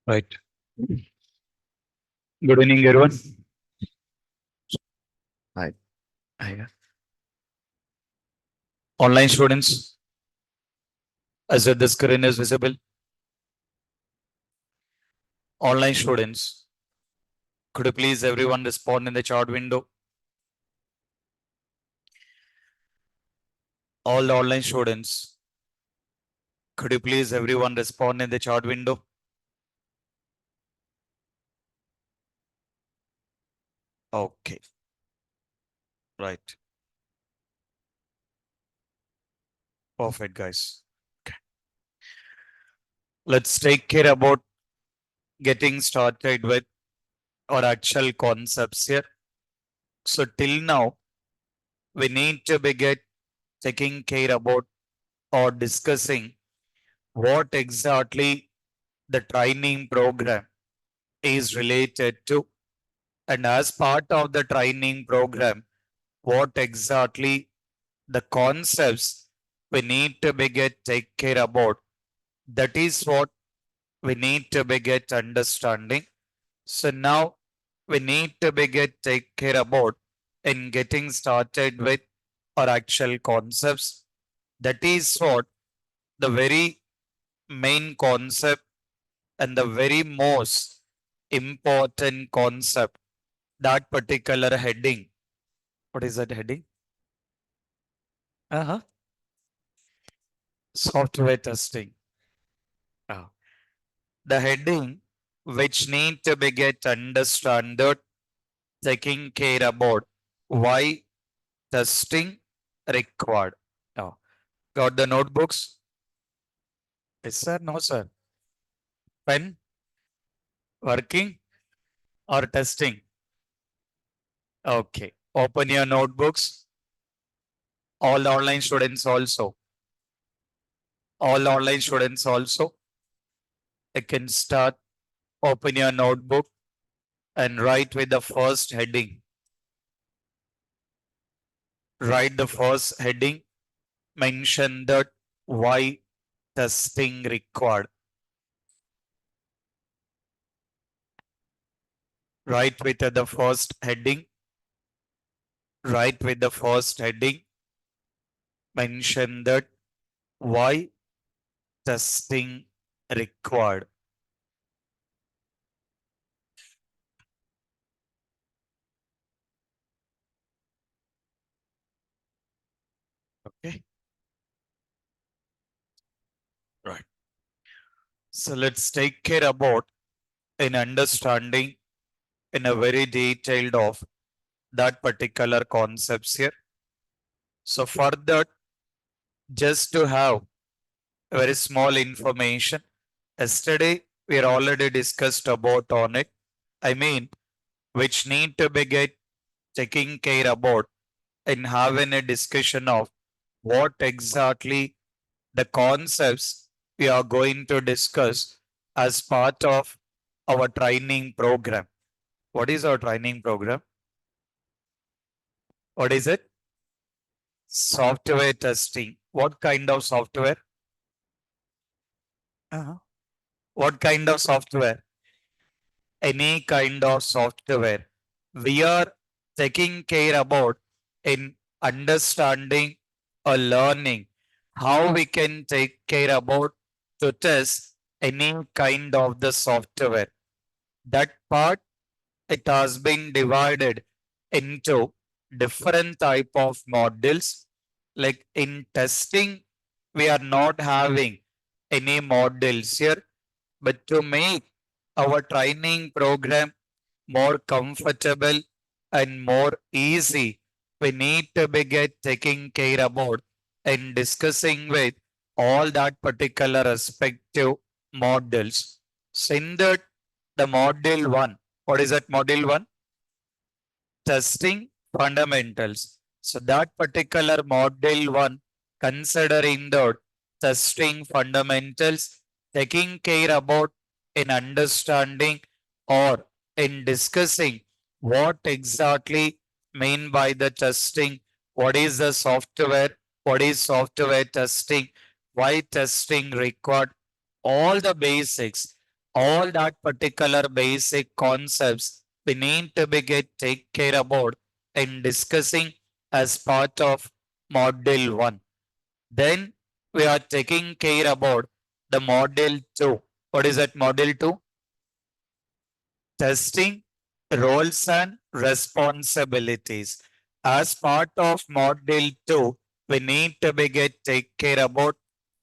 Right. Good evening, everyone. Hi. Hi. Online students, as the screen is visible. Online students, could you please everyone respond in the chat window? All the online students, could you please everyone respond in the chat window? Okay. Right. Perfect, guys. Okay. Let's take care about getting started with our actual concepts here. So till now, we need to begin taking care about or discussing what exactly the training program is related to, and as part of the training program, what exactly the concepts we need to begin take care about. That is what we need to begin understanding. So now we need to begin take care about in getting started with our actual concepts. That is what the very main concept and the very most important concept, that particular heading. What is that heading? Uh-huh. Software testing. Ah. The heading which need to be get understood, taking care about why testing required. Oh. Got the notebooks? Yes, sir. No, sir. Pen working or testing? Okay. Open your notebooks. All online students also. All online students also. You can start. Open your notebook and write with the first heading. Write the first heading. Mention that why testing required. Write with the first heading. Write with the first heading. Mention that why testing required. Okay. Right. So let's take care about an understanding in a very detailed of that particular concepts here. So for that, just to have very small information, yesterday we are already discussed about on it. I mean, which need to be get taking care about in having a discussion of what exactly the concepts we are going to discuss as part of our training program. What is our training program? What is it? Software testing. What kind of software? Uh-huh. What kind of software? Any kind of software. We are taking care about in understanding or learning how we can take care about to test any kind of the software. That part, it has been divided into different type of modules. Like in testing, we are not having any modules here, but to make our training program more comfortable and more easy, we need to be get taking care about and discussing with all that particular respective modules. So in that, the module one, what is that module one? Testing fundamentals. So that particular module one, considering the testing fundamentals, taking care about in understanding or in discussing what exactly mean by the testing, what is the software, what is software testing, why testing required, all the basics. all that particular basic concepts we need to be get take care about in discussing as part of module 1. Then we are taking care about the module 2. What is that module 2? Testing roles and responsibilities. As part of module 2, we need to be get take care about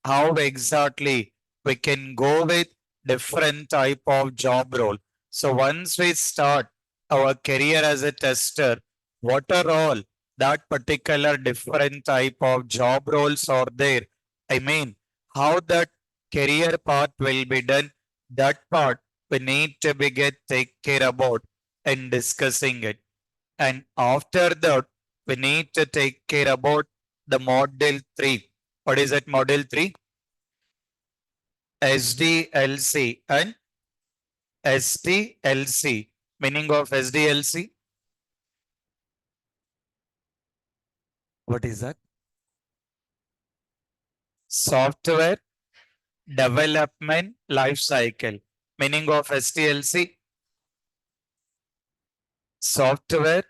how exactly we can go with different type of job role. So once we start our career as a tester, what are all that particular different type of job roles are there? I mean, how that career path will be done, that part we need to be get take care about and discussing it. And after that, we need to take care about the model 3. What is that model 3? SDLC and SDLC. Meaning of SDLC? What is that? Software Development Life Cycle. Meaning of SDLC? Software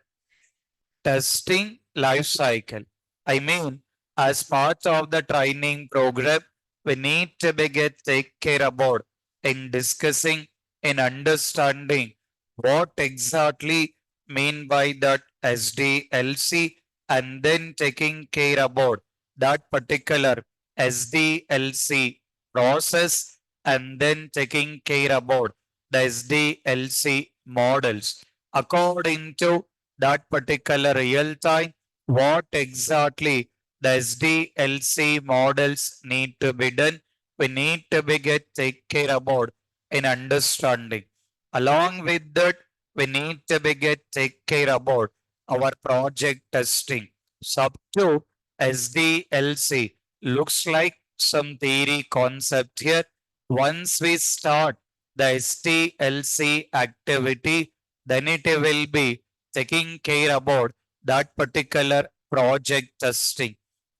Testing life cycle. I mean, as part of the training program, we need to be get take care about in discussing and understanding what exactly mean by that SDLC and then taking care about that particular SDLC process and then taking care about the SDLC models according to that particular real time, what exactly the SDLC models need to be done, we need to be get take care about in understanding. Along with that, we need to be get take care about our project testing. Sub 2 SDLC looks like some theory concept here. Once we start the SDLC activity, then it will be taking care about that particular project testing.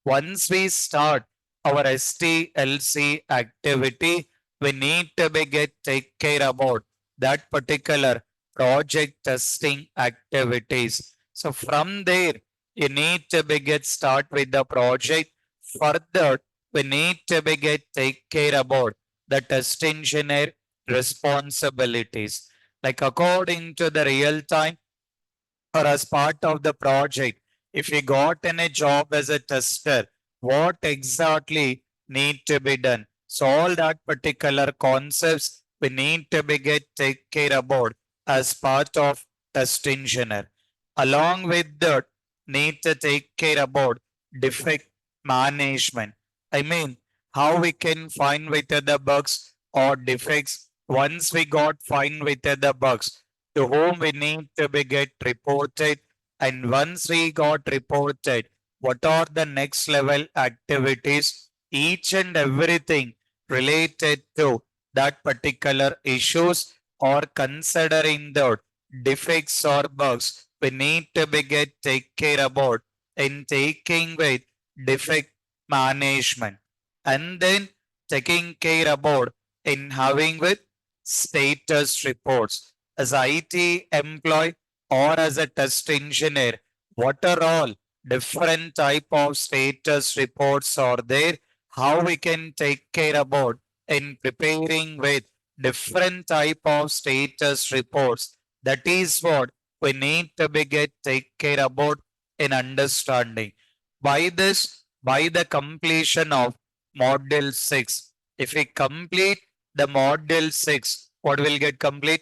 Once we start our STLC activity, we need to be get take care about that particular project testing activities. So from there, you need to be get start with the project. Further, we need to be get take care about the test engineer responsibilities. Like according to the real time or as part of the project, if you got in a job as a tester, what exactly need to be done? So all that particular concepts we need to be get take care about as part of test engineer. Along with that, need to take care about defect management. I mean, how we can find with the bugs or defects once we got find with the bugs to whom we need to be get reported, and once we got reported, what are the next level activities, each and everything related to that particular issues or considering the defects or bugs we need to be get take care about in taking with defect management, and then taking care about in having with status reports as IT employee or as a test engineer, what are all different type of status reports are there, how we can take care about in preparing with different type of status reports. That is what we need to be get take care about in understanding. By this, by the completion of module 6, if we complete the module 6, what will get complete?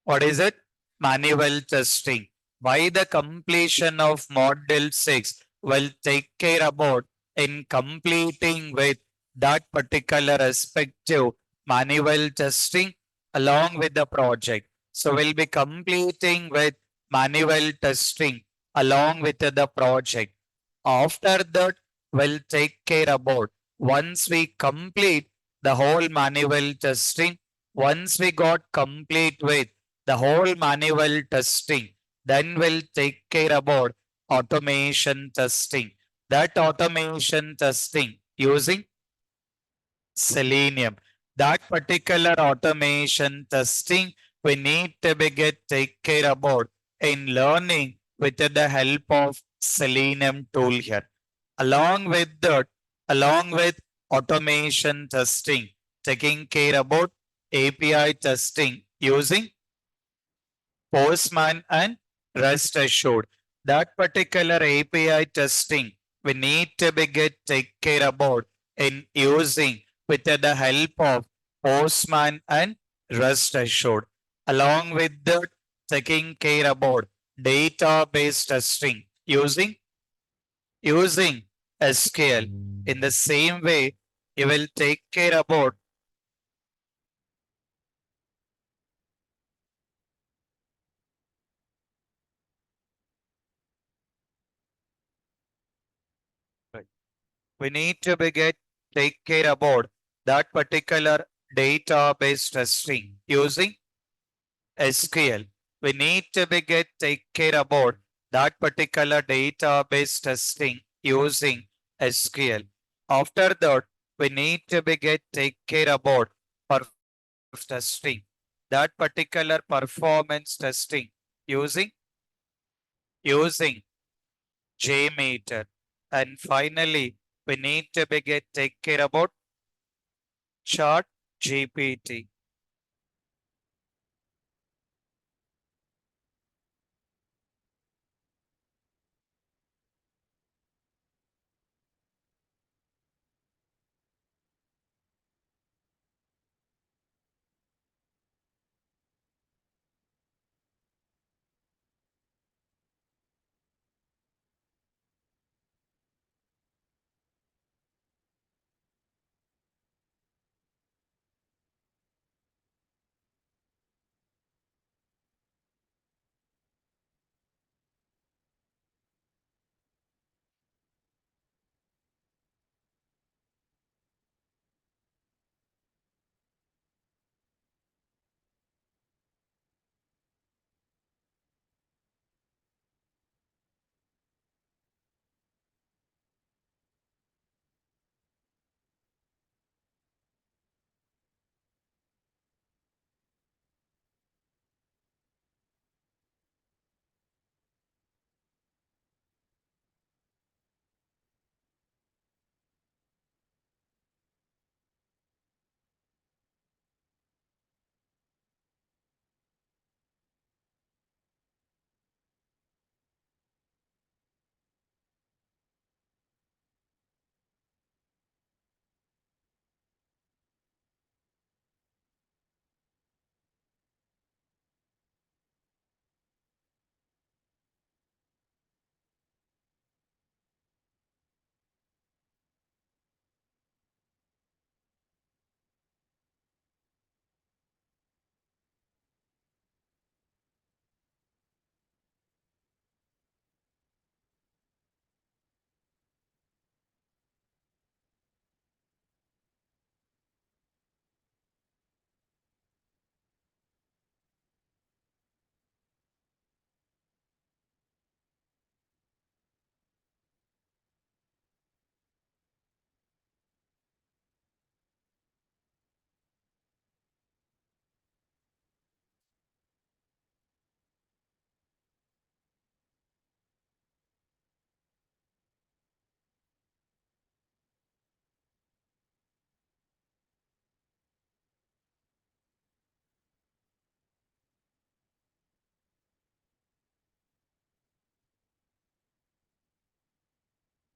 What is it? Manual testing. By the completion of module 6, will take care about in completing with that particular respective manual testing along with the project. So we'll be completing with manual testing along with the project. After that, we'll take care about once we complete the whole manual testing, once we got complete with the whole manual testing, then we'll take care about automation testing. That automation testing using Selenium. That particular automation testing we need to be get take care about in learning with the help of Selenium tool here. Along with that, along with automation testing, taking care about API testing using Postman and rest assured. That particular API testing we need to be get take care about in using with the help of Postman and rest assured. Along with that, taking care about database testing using SQL. In the same way, you will take care about we need to be get take care about that particular database testing using SQL. We need to be get take care about that particular database testing using SQL. After that, we need to be get take care about testing that particular performance testing using JMeter. And finally, we need to be get take care about chart GPT.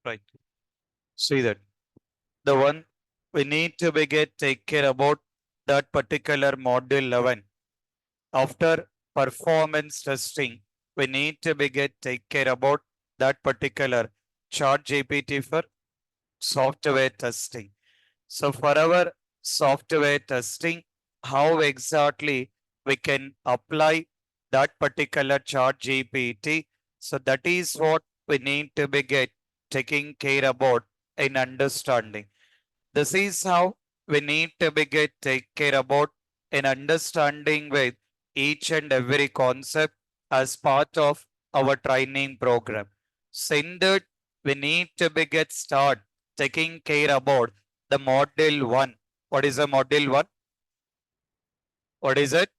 Right. See that. The one we need to be get take care about that particular module 11. After performance testing, we need to be get take care about that particular chart GPT for software testing. So for our software testing, how exactly we can apply that particular chart GPT. So that is what we need to be get taking care about in understanding. This is how we need to be get take care about in understanding with each and every concept as part of our training program. Since that we need to be get start taking care about the model 1 What is the module 1? What is it?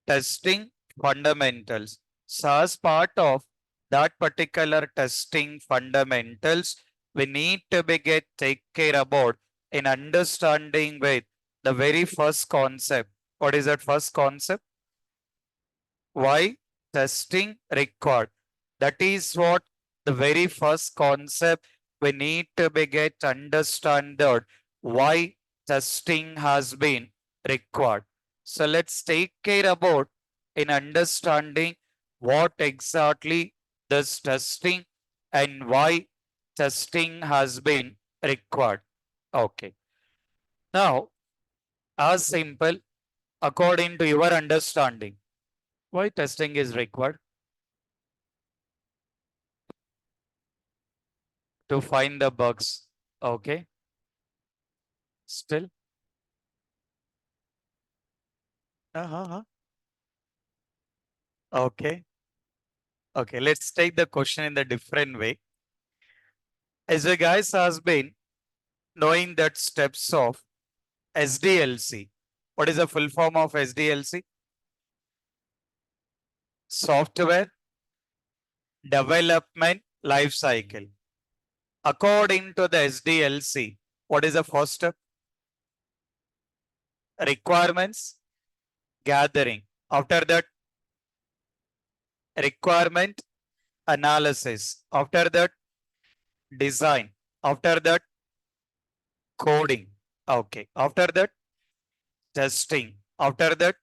Testing fundamentals. So as part of that particular testing fundamentals, we need to take care about in understanding with the very first concept. What is that first concept? Why testing required? That is what the very first concept we need to understand that why testing has been required. So let's take care about in understanding what exactly this testing and why testing has been required. Okay. Now, as simple, according to your understanding, why testing is required? To find the bugs. Okay. Still. Uh-huh. Okay. Okay. Let's take the question in the different way. As you guys has been knowing that steps of SDLC. What is the full form of SDLC? Software Development Life Cycle. According to the SDLC, what is the first step? Requirements gathering. After that, requirement analysis. After that, design. After that, coding. Okay. After that, testing. After that,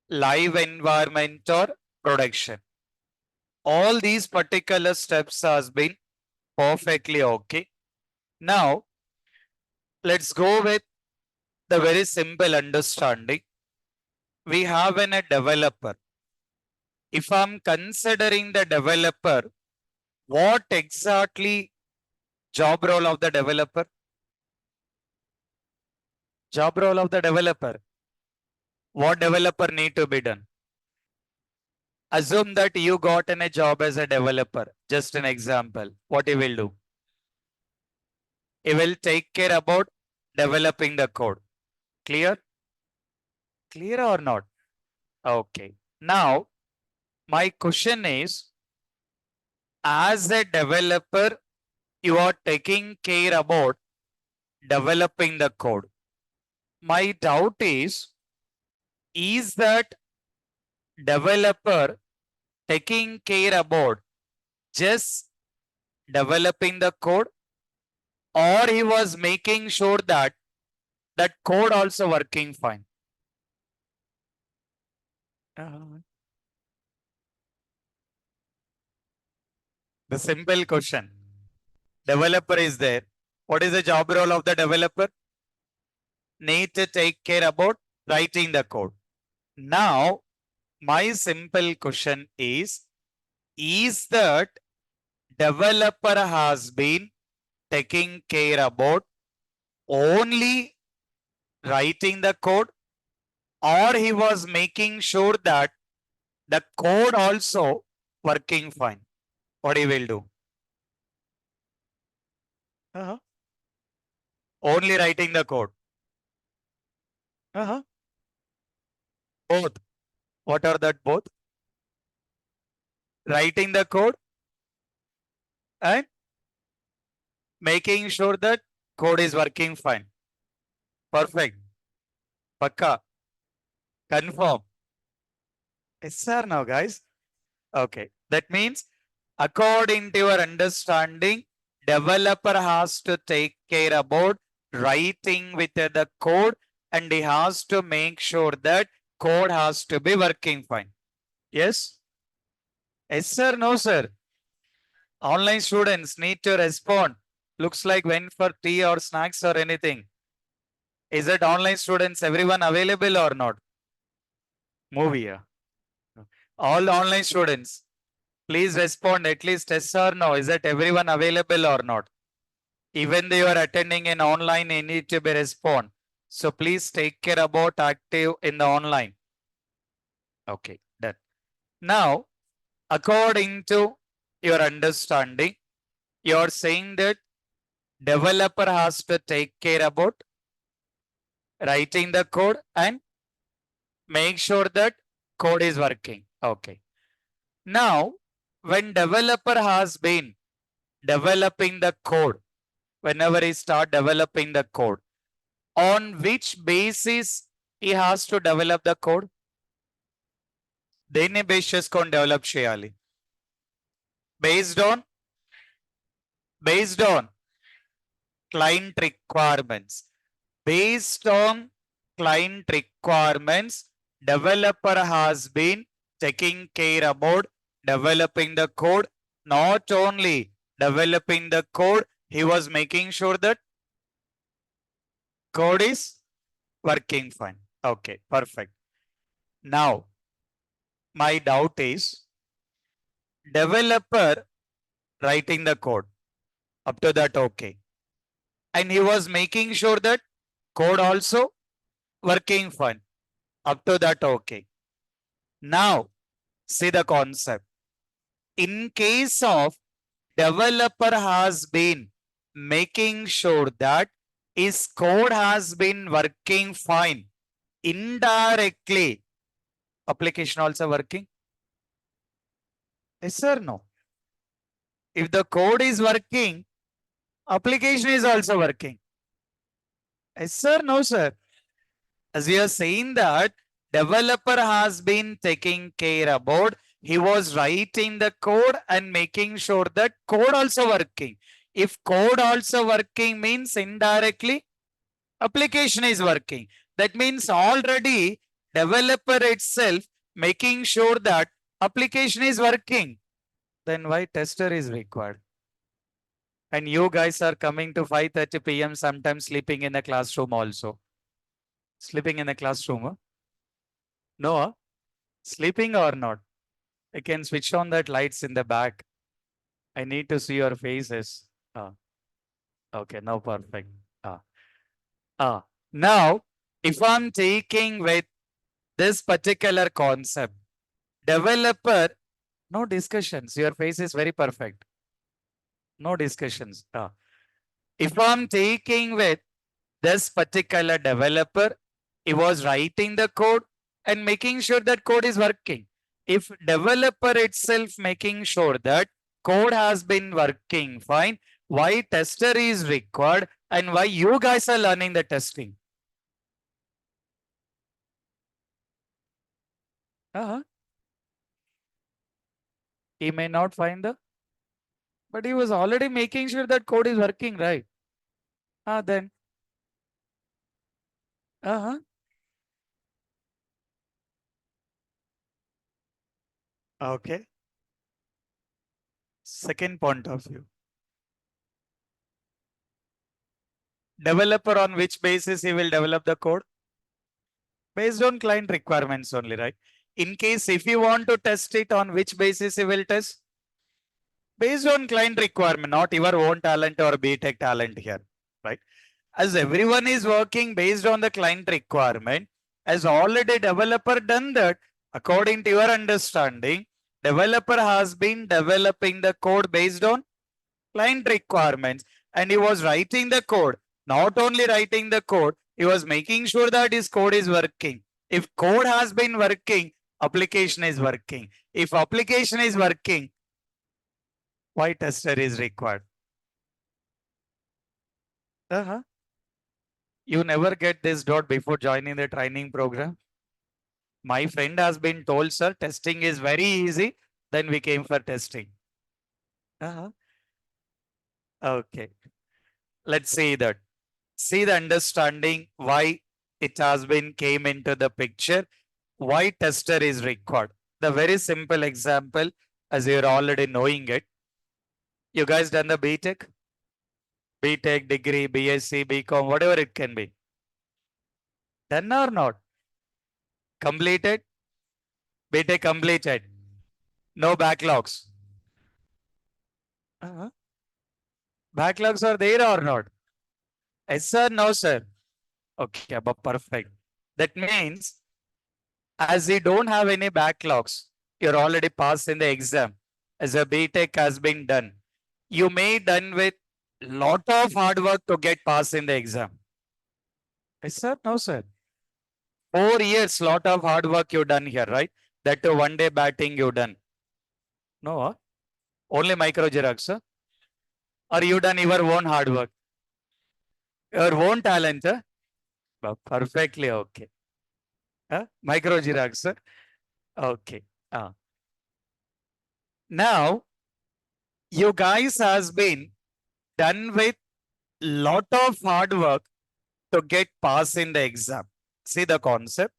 live environment or production. All these particular steps has been perfectly okay. Now, let's go with the very simple understanding. We have a developer. If I'm considering the developer, what exactly job role of the developer? Job role of the developer. What developer need to be done? Assume that you got in a job as a developer. Just an example. What you will do? You will take care about developing the code. Clear? Clear or not? Okay. Now, my question is, as a developer, you are taking care about developing the code. My doubt is that developer taking care about just developing the code, or he was making sure that that code also working fine? The simple question. Developer is there. What is the job role of the developer? Need to take care about writing the code. Now, my simple question is that developer has been taking care about only writing the code, or he was making sure that the code also working fine? What he will do? Only writing the code. Both. What are that both? Writing the code and making sure that code is working fine. Perfect. Pakka. Confirm. Yes, sir, now, guys. Okay. That means, according to your understanding, developer has to take care about writing with the code, and he has to make sure that code has to be working fine. Yes? Yes, sir. No, sir. Online students need to respond. Looks like went for tea or snacks or anything. Is it online students, everyone available or not? Movie. Yeah. All online students, please respond at least yes or no. Is that everyone available or not? Even though you are attending in online, you need to be respond. So please take care about active in the online. Okay, done. Now, according to your understanding, you are saying that developer has to take care about writing the code and make sure that code is working. Okay. Now, when developer has been developing the code, whenever he start developing the code, on which basis he has to develop the code? దేన్ని base చేసుకొని develop చేయాలి? Based on client requirements. Based on client requirements, developer has been taking care about developing the code. Not only developing the code, he was making sure that code is working fine. Okay, perfect. Now, my doubt is developer writing the code. Up to that, okay. And he was making sure that code also working fine. Up to that, okay. Now, see the concept. In case of developer has been making sure that his code has been working fine, indirectly, application also working? Yes or no? If the code is working, application is also working. Yes sir, no sir. As we are saying that developer has been taking care about, he was writing the code and making sure that code also working. If code also working means indirectly application is working. That means already developer itself making sure that application is working. Then why tester is required? And you guys are coming to 5:30 p.m. sometimes sleeping in the classroom also. Sleeping in the classroom? Huh? No? Huh? Sleeping or not? I can switch on that lights in the back. I need to see your faces. Ah. Okay, now perfect. Now, if I'm taking with this particular concept, developer, no discussions. Your face is very perfect. No discussions. If I'm taking with this particular developer, he was writing the code and making sure that code is working. If developer itself making sure that code has been working fine, why tester is required and why you guys are learning the testing? He may not find the, but he was already making sure that code is working, right? Then. Okay. Second point of view. Developer on which basis he will develop the code? Based on client requirements only, right? In case if you want to test it, on which basis he will test? Based on client requirement, not your own talent or BTech talent here, right? As everyone is working based on the client requirement, as already developer done that, according to your understanding, developer has been developing the code based on client requirements and he was writing the code. Not only writing the code, he was making sure that his code is working. If code has been working, application is working. If application is working, why tester is required? You never get this dot before joining the training program? My friend has been told, sir, testing is very easy. Then we came for testing. Okay. Let's see that. See the understanding why it has been came into the picture. Why tester is required. The very simple example, as you're already knowing it. You guys done the BTech? BTech degree, BSc, BCom, whatever it can be. Done or not? Completed? BTech completed. No backlogs. Backlogs are there or not? Yes, sir. No, sir. Okay, but perfect. That means as you don't have any backlogs, you're already passed in the exam. As a BTech has been done, you may done with lot of hard work to get passed in the exam. Yes, sir. No, sir. 4 years, lot of hard work you done here, right? That too, one day batting you done. No, only micro Xerox, sir. Or you done your own hard work, your own talent, sir. Perfectly okay. Micro Xerox, sir. Okay. Now, you guys has been done with lot of hard work to get pass in the exam. See the concept.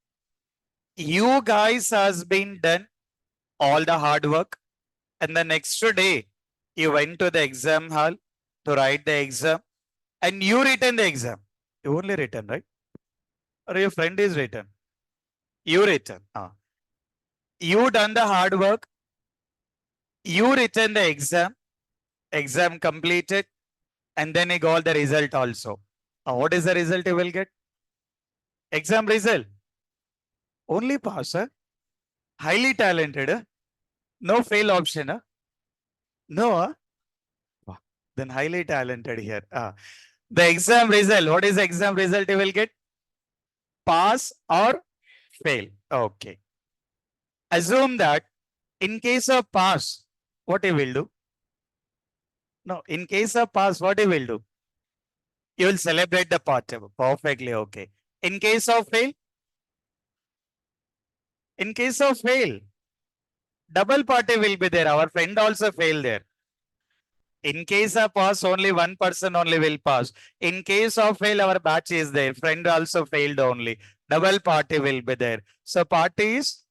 You guys has been done all the hard work, and the next day you went to the exam hall to write the exam, and you written the exam. You only written, right? Or your friend is written. You written. You done the hard work. You written the exam. Exam completed, and then you got the result also. What is the result you will get? Exam result. Only pass, sir. Highly talented. No fail option. No. Then highly talented here. The exam result. What is the exam result you will get? Pass or fail. Okay. Assume that in case of pass, what you will do? No, in case of pass, what you will do? You will celebrate the party. Perfectly okay. In case of fail, double party will be there. Our friend also fail there. In case of pass, only one person only will pass. In case of fail, our batch is there. Friend also failed only. Double party will be there. So party is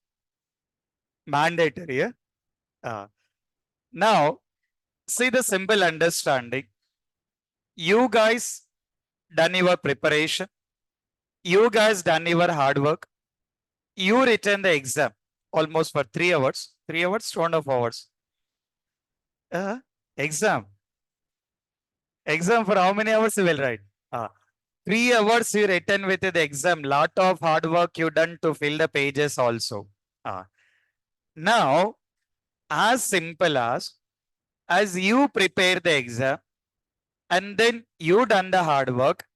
mandatory. Now, see the simple understanding. You guys done your preparation. You guys done your hard work. You written the exam almost for 3 hours. 3 hours, 2.5 hours. Exam. Exam for how many hours you will write? 3 hours you written with the exam. Lot of hard work you done to fill the pages also. Now, as simple as you prepare the exam and then you done the hard work,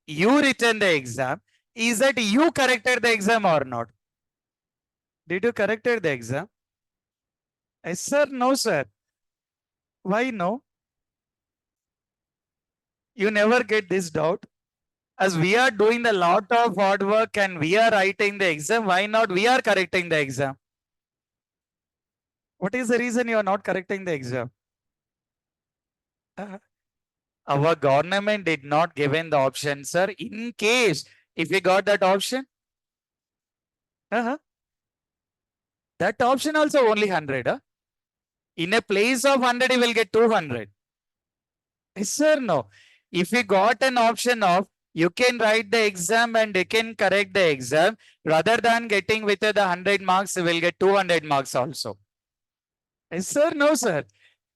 you written the exam. Is that you corrected the exam or not? Did you corrected the exam? Yes, sir. No, sir. Why no? You never get this doubt. As we are doing a lot of hard work and we are writing the exam, why not we are correcting the exam? What is the reason you are not correcting the exam? Our government did not give in the option, sir. In case if we got that option, that option also only 100. In a place of 100, you will get 200. Yes, sir. No. If you got an option of you can write the exam and you can correct the exam, rather than getting with the 100 marks, you will get 200 marks also. Yes, sir. No, sir.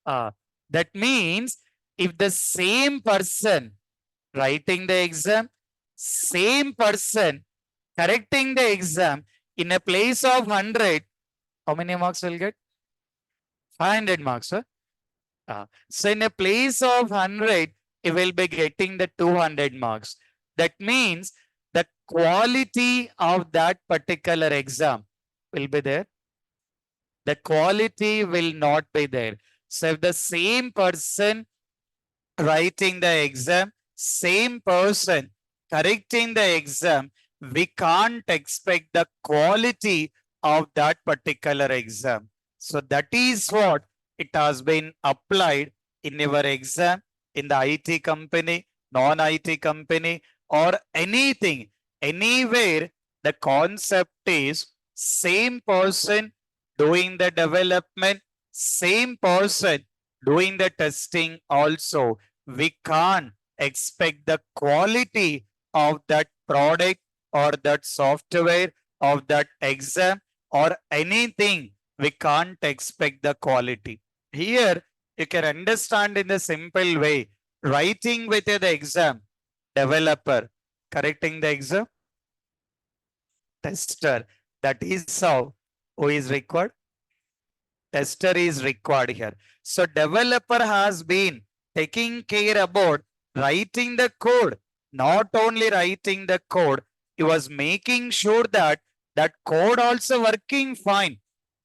That means if the same person writing the exam, same person correcting the exam in a place of 100, how many marks will get? 500 marks, sir. So in a place of 100, you will be getting the 200 marks. That means the quality of that particular exam will be there. The quality will not be there. So if the same person writing the exam, same person correcting the exam, we can't expect the quality of that particular exam. So that is what it has been applied in your exam, in the IT company, non-IT company, or anything, anywhere. The concept is same person doing the development, same person doing the testing also. We can't expect the quality of that product or that software of that exam or anything. We can't expect the quality. Here, you can understand in the simple way. Writing with the exam, developer. Correcting the exam, tester. That is how. Who is required? Tester is required here. So developer has been taking care about writing the code. Not only writing the code, he was making sure that that code also working fine.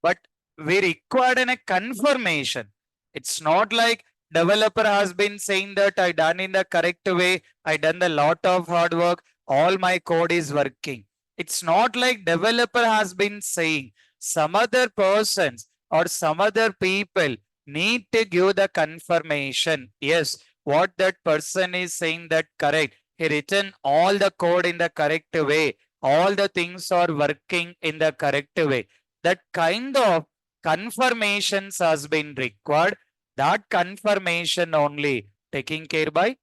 But we required a confirmation. It's not like developer has been saying that I done in the correct way, I done a lot of hard work, all my code is working. It's not like developer has been saying. Some other persons or some other people need to give the confirmation. Yes, what that person is saying that correct. He written all the code in the correct way. All the things are working in the correct way. That kind of confirmations has been required. That confirmation only taken care by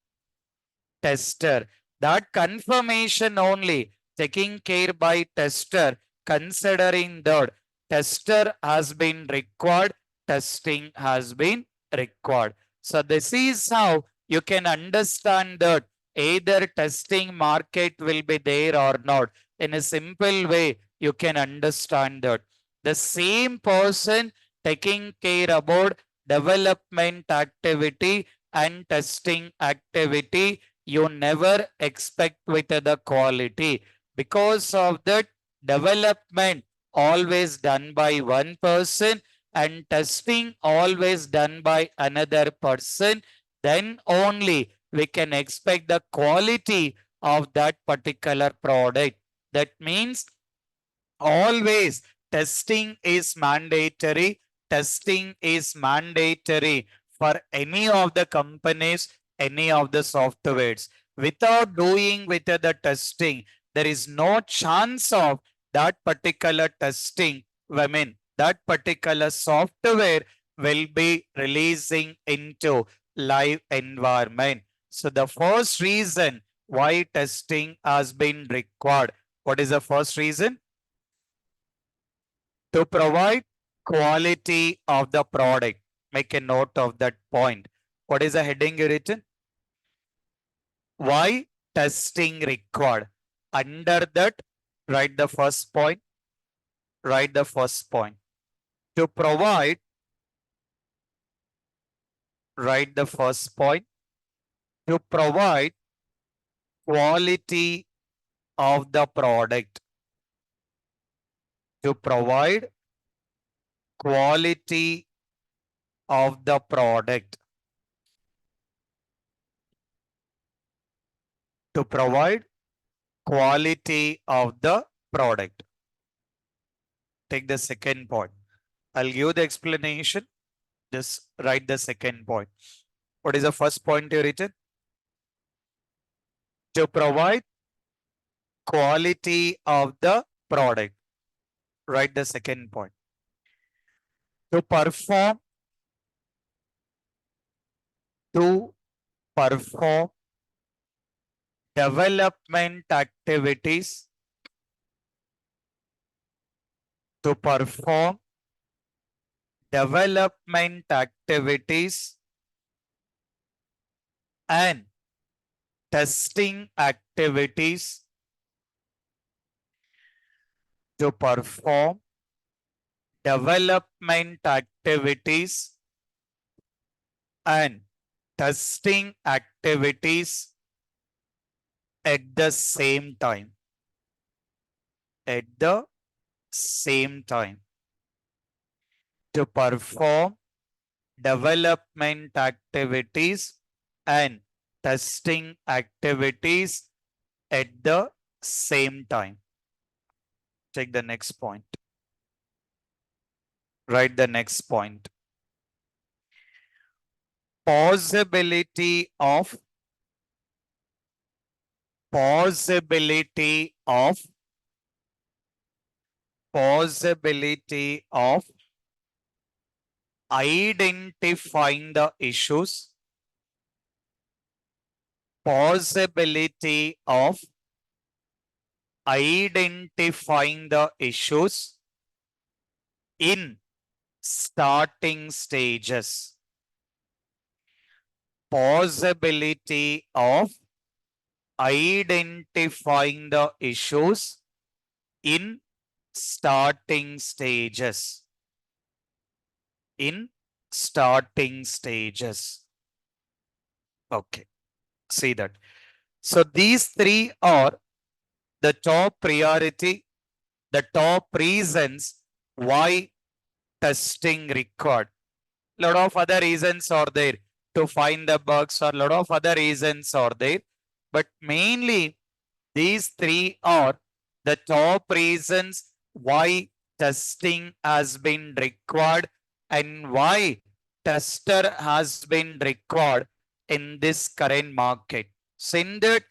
tester. That confirmation only taken care by tester, considering that tester has been required, testing has been required. So this is how you can understand that either testing market will be there or not. In a simple way, you can understand that. The same person taking care about development activity and testing activity, you never expect with the quality, because of that development always done by one person and testing always done by another person, then only we can expect the quality of that particular product. That means always testing is mandatory. Testing is mandatory for any of the companies, any of the softwares. Without doing with the testing, there is no chance of that particular testing. I mean, that particular software will be releasing into live environment. So the first reason why testing has been required. What is the first reason? To provide quality of the product. Make a note of that point. What is the heading you written? Why testing required? Under that, write the first point. Write the first point. To provide, write the first point. To provide quality of the product. To provide quality of the product. To provide quality of the product. Take the second point. I'll give the explanation. Just write the second point. What is the first point you written? To provide quality of the product. Write the second point. To perform, to perform development activities. To perform development activities and testing activities. To perform development activities and testing activities at the same time. At the same time. To perform development activities and testing activities at the same time. Take the next point. Write the next point. Possibility of possibility of possibility of identifying the issues. Possibility of identifying the issues in starting stages. Possibility of identifying the issues in starting stages. In starting stages. Okay, see that. So these three are the top priority, the top reasons why testing required. Lot of other reasons are there to find the bugs, or lot of other reasons are there, but mainly these three are the top reasons why testing has been required and why tester has been required in this current market. So in that,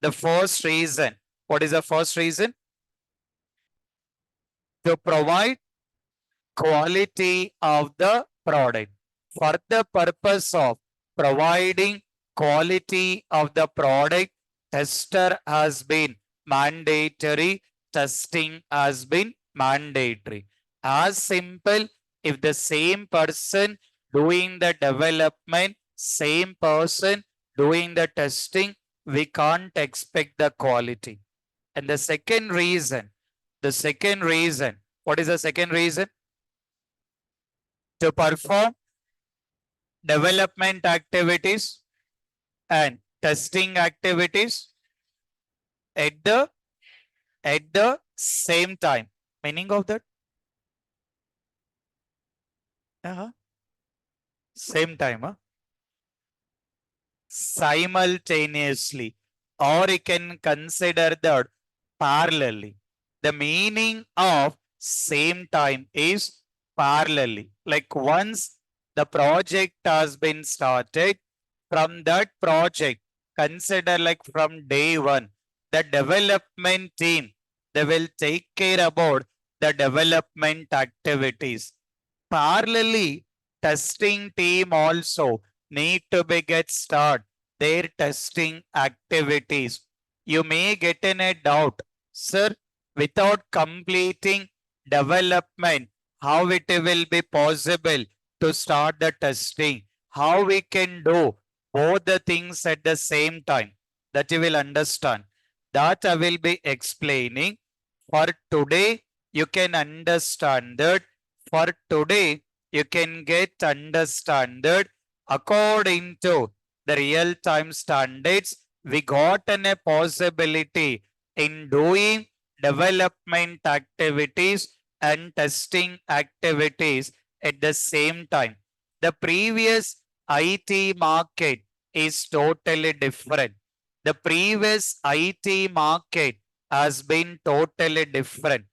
the first reason, what is the first reason? To provide quality of the product. For the purpose of providing quality of the product, tester has been mandatory, testing has been mandatory. As simple, if the same person doing the development, same person doing the testing, we can't expect the quality. And the second reason, what is the second reason? To perform development activities and testing activities at the same time. Meaning of that? Same time, huh? Simultaneously, or you can consider that parallelly. The meaning of same time is parallelly. Like once the project has been started, from that project, consider like from day one, the development team, they will take care about the development activities. Parallelly, testing team also need to be get start their testing activities. You may get in a doubt, sir, without completing development, how it will be possible to start the testing? How we can do both the things at the same time? That you will understand. That I will be explaining. For today, you can understand that. For today, you can get understood according to the real-time standards. We got a possibility in doing development activities and testing activities at the same time. The previous IT market is totally different. The previous IT market has been totally different.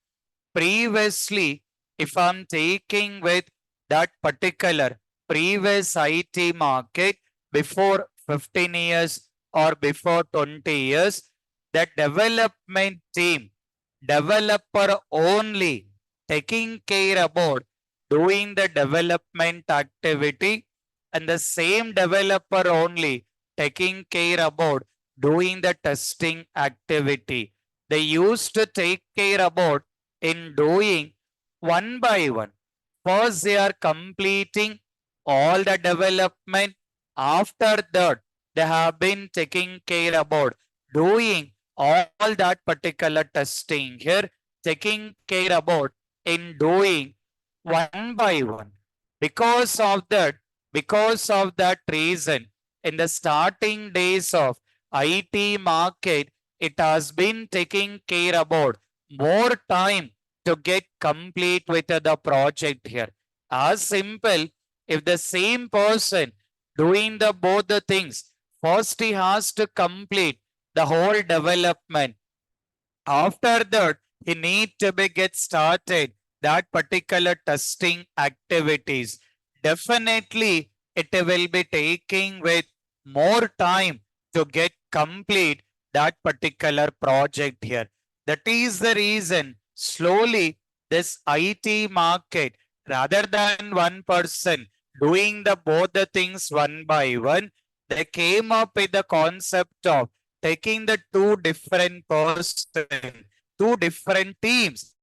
Previously, if I'm taking with that particular previous IT market before 15 years or before 20 years, the development team, developer only taking care about doing the development activity, and the same developer only taking care about doing the testing activity. They used to take care about in doing one by one. First, they are completing all the development. After that, they have been taking care about doing all that particular testing here, taking care about in doing one by one. Because of that, because of that reason, in the starting days of IT market, it has been taking care about more time to get complete with the project here. As simple, if the same person doing the both the things, first he has to complete the whole development. After that, he need to be get started that particular testing activities. Definitely, it will be taking with more time to get complete that particular project here. That is the reason slowly this IT market, rather than one person doing the both the things one by one, they came up with the concept of taking the two different person, two different teams,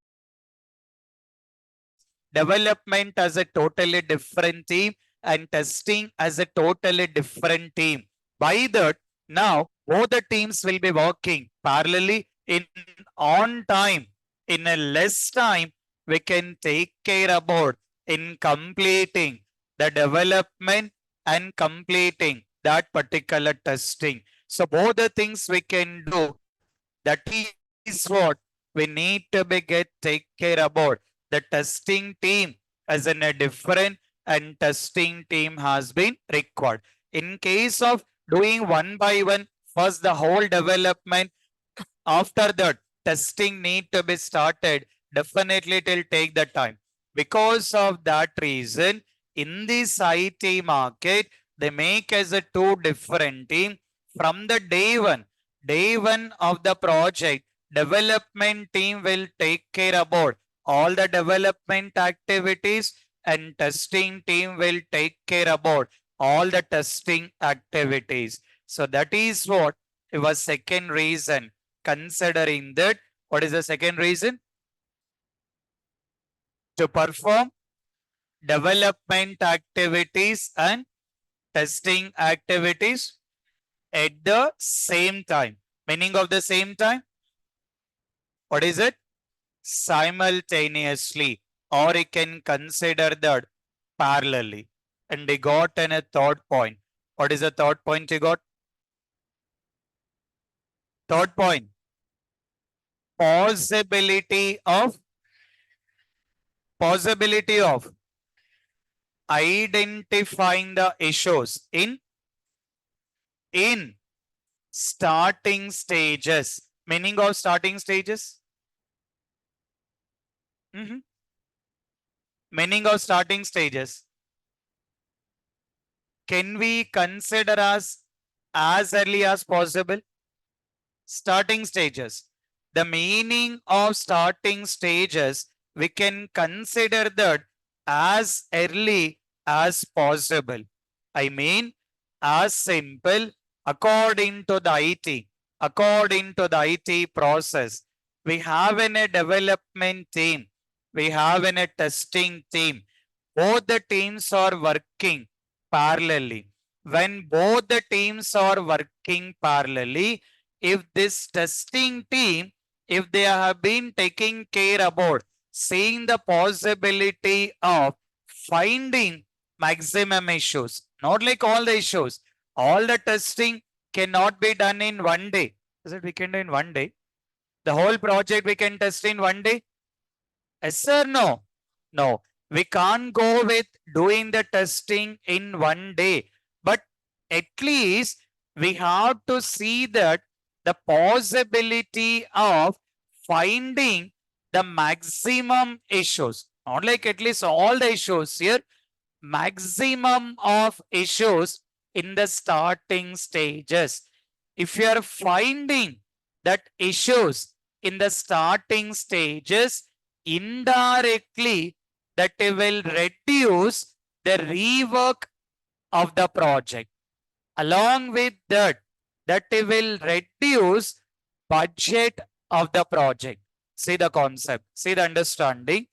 development as a totally different team and testing as a totally different team. By that, now both the teams will be working parallelly in on time. In a less time, we can take care about in completing the development and completing that particular testing. So both the things we can do. That is what we need to take care about. The testing team as in a different and testing team has been required. In case of doing one by one, first the whole development, after that testing need to be started, definitely it will take the time. Because of that reason, in this IT market, they make as a two different team from the day one of the project. Development team will take care about all the development activities, and testing team will take care about all the testing activities. So that is what was second reason. Considering that, what is the second reason? To perform development activities and testing activities at the same time. Meaning of the same time? What is it? Simultaneously, or you can consider that parallelly. And they got in a third point. What is the third point you got? Third point. Possibility of identifying the issues in starting stages. Meaning of starting stages? Meaning of starting stages. Can we consider as early as possible? Starting stages. The meaning of starting stages, we can consider that as early as possible. I mean, as simple according to the IT. According to the IT process, we have in a development team, we have in a testing team. Both the teams are working parallelly. When both the teams are working parallelly, if this testing team, if they have been taking care about seeing the possibility of finding maximum issues, not like all the issues, all the testing cannot be done in one day. Is it we can do in one day? The whole project we can test in one day? Yes, sir, no. No, we can't go with doing the testing in one day. But at least we have to see that the possibility of finding the maximum issues. Not like at least all the issues here, maximum of issues in the starting stages. If you are finding that issues in the starting stages, indirectly that will reduce the rework of the project. Along with that, that will reduce budget of the project. See the concept, see the understanding.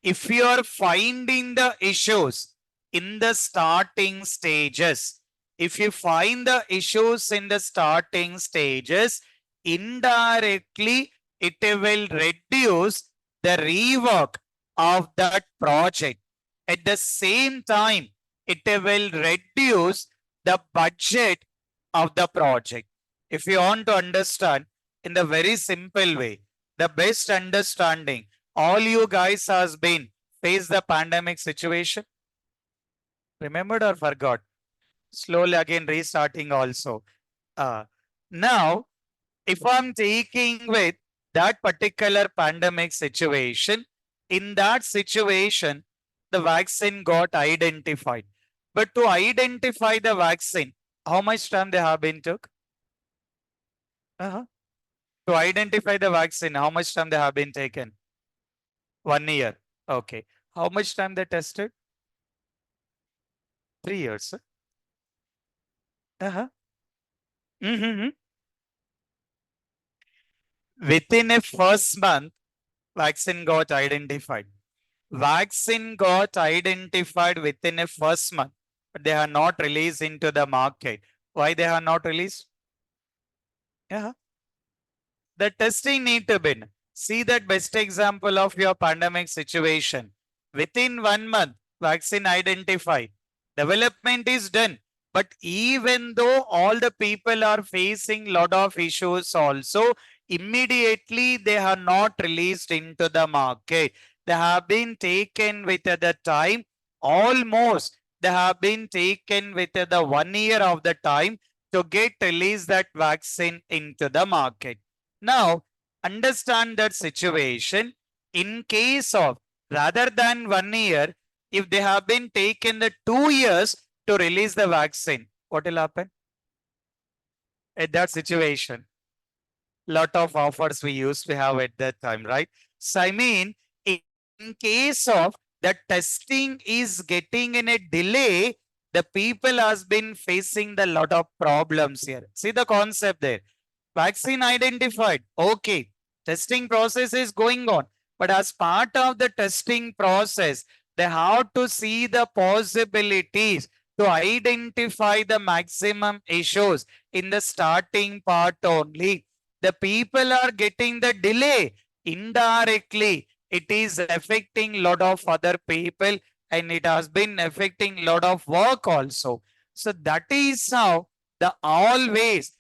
If you are finding the issues in the starting stages, if you find the issues in the starting stages, indirectly it will reduce the rework of that project. At the same time, it will reduce the budget of the project. If you want to understand in the very simple way, the best understanding, all you guys has been faced the pandemic situation. Remembered or forgot? Slowly again restarting also. Now, if I'm taking with that particular pandemic situation, in that situation, the vaccine got identified. But to identify the vaccine, how much time they have been took? To identify the vaccine, how much time they have been taken? 1 year. Okay. How much time they tested? 3 years. Mm-hmm. Within a first month, vaccine got identified. Vaccine got identified within a first month, but they are not released into the market. Why they are not released? The testing need to be. See that best example of your pandemic situation. Within 1 month, vaccine identified. Development is done. But even though all the people are facing lot of issues also, immediately they are not released into the market. They have been taken with the time, almost they have been taken with the 1 year of the time to get release that vaccine into the market. Now, understand that situation. In case of rather than 1 year, if they have been taken the 2 years to release the vaccine, what will happen? At that situation, lot of offers we used to have at that time, right? So I mean, in case of the testing is getting in a delay, the people has been facing the lot of problems here. See the concept there. Vaccine identified. Okay. Testing process is going on. But as part of the testing process, they have to see the possibilities to identify the maximum issues in the starting part only. The people are getting the delay indirectly. It is affecting lot of other people and it has been affecting lot of work also. So that is how the always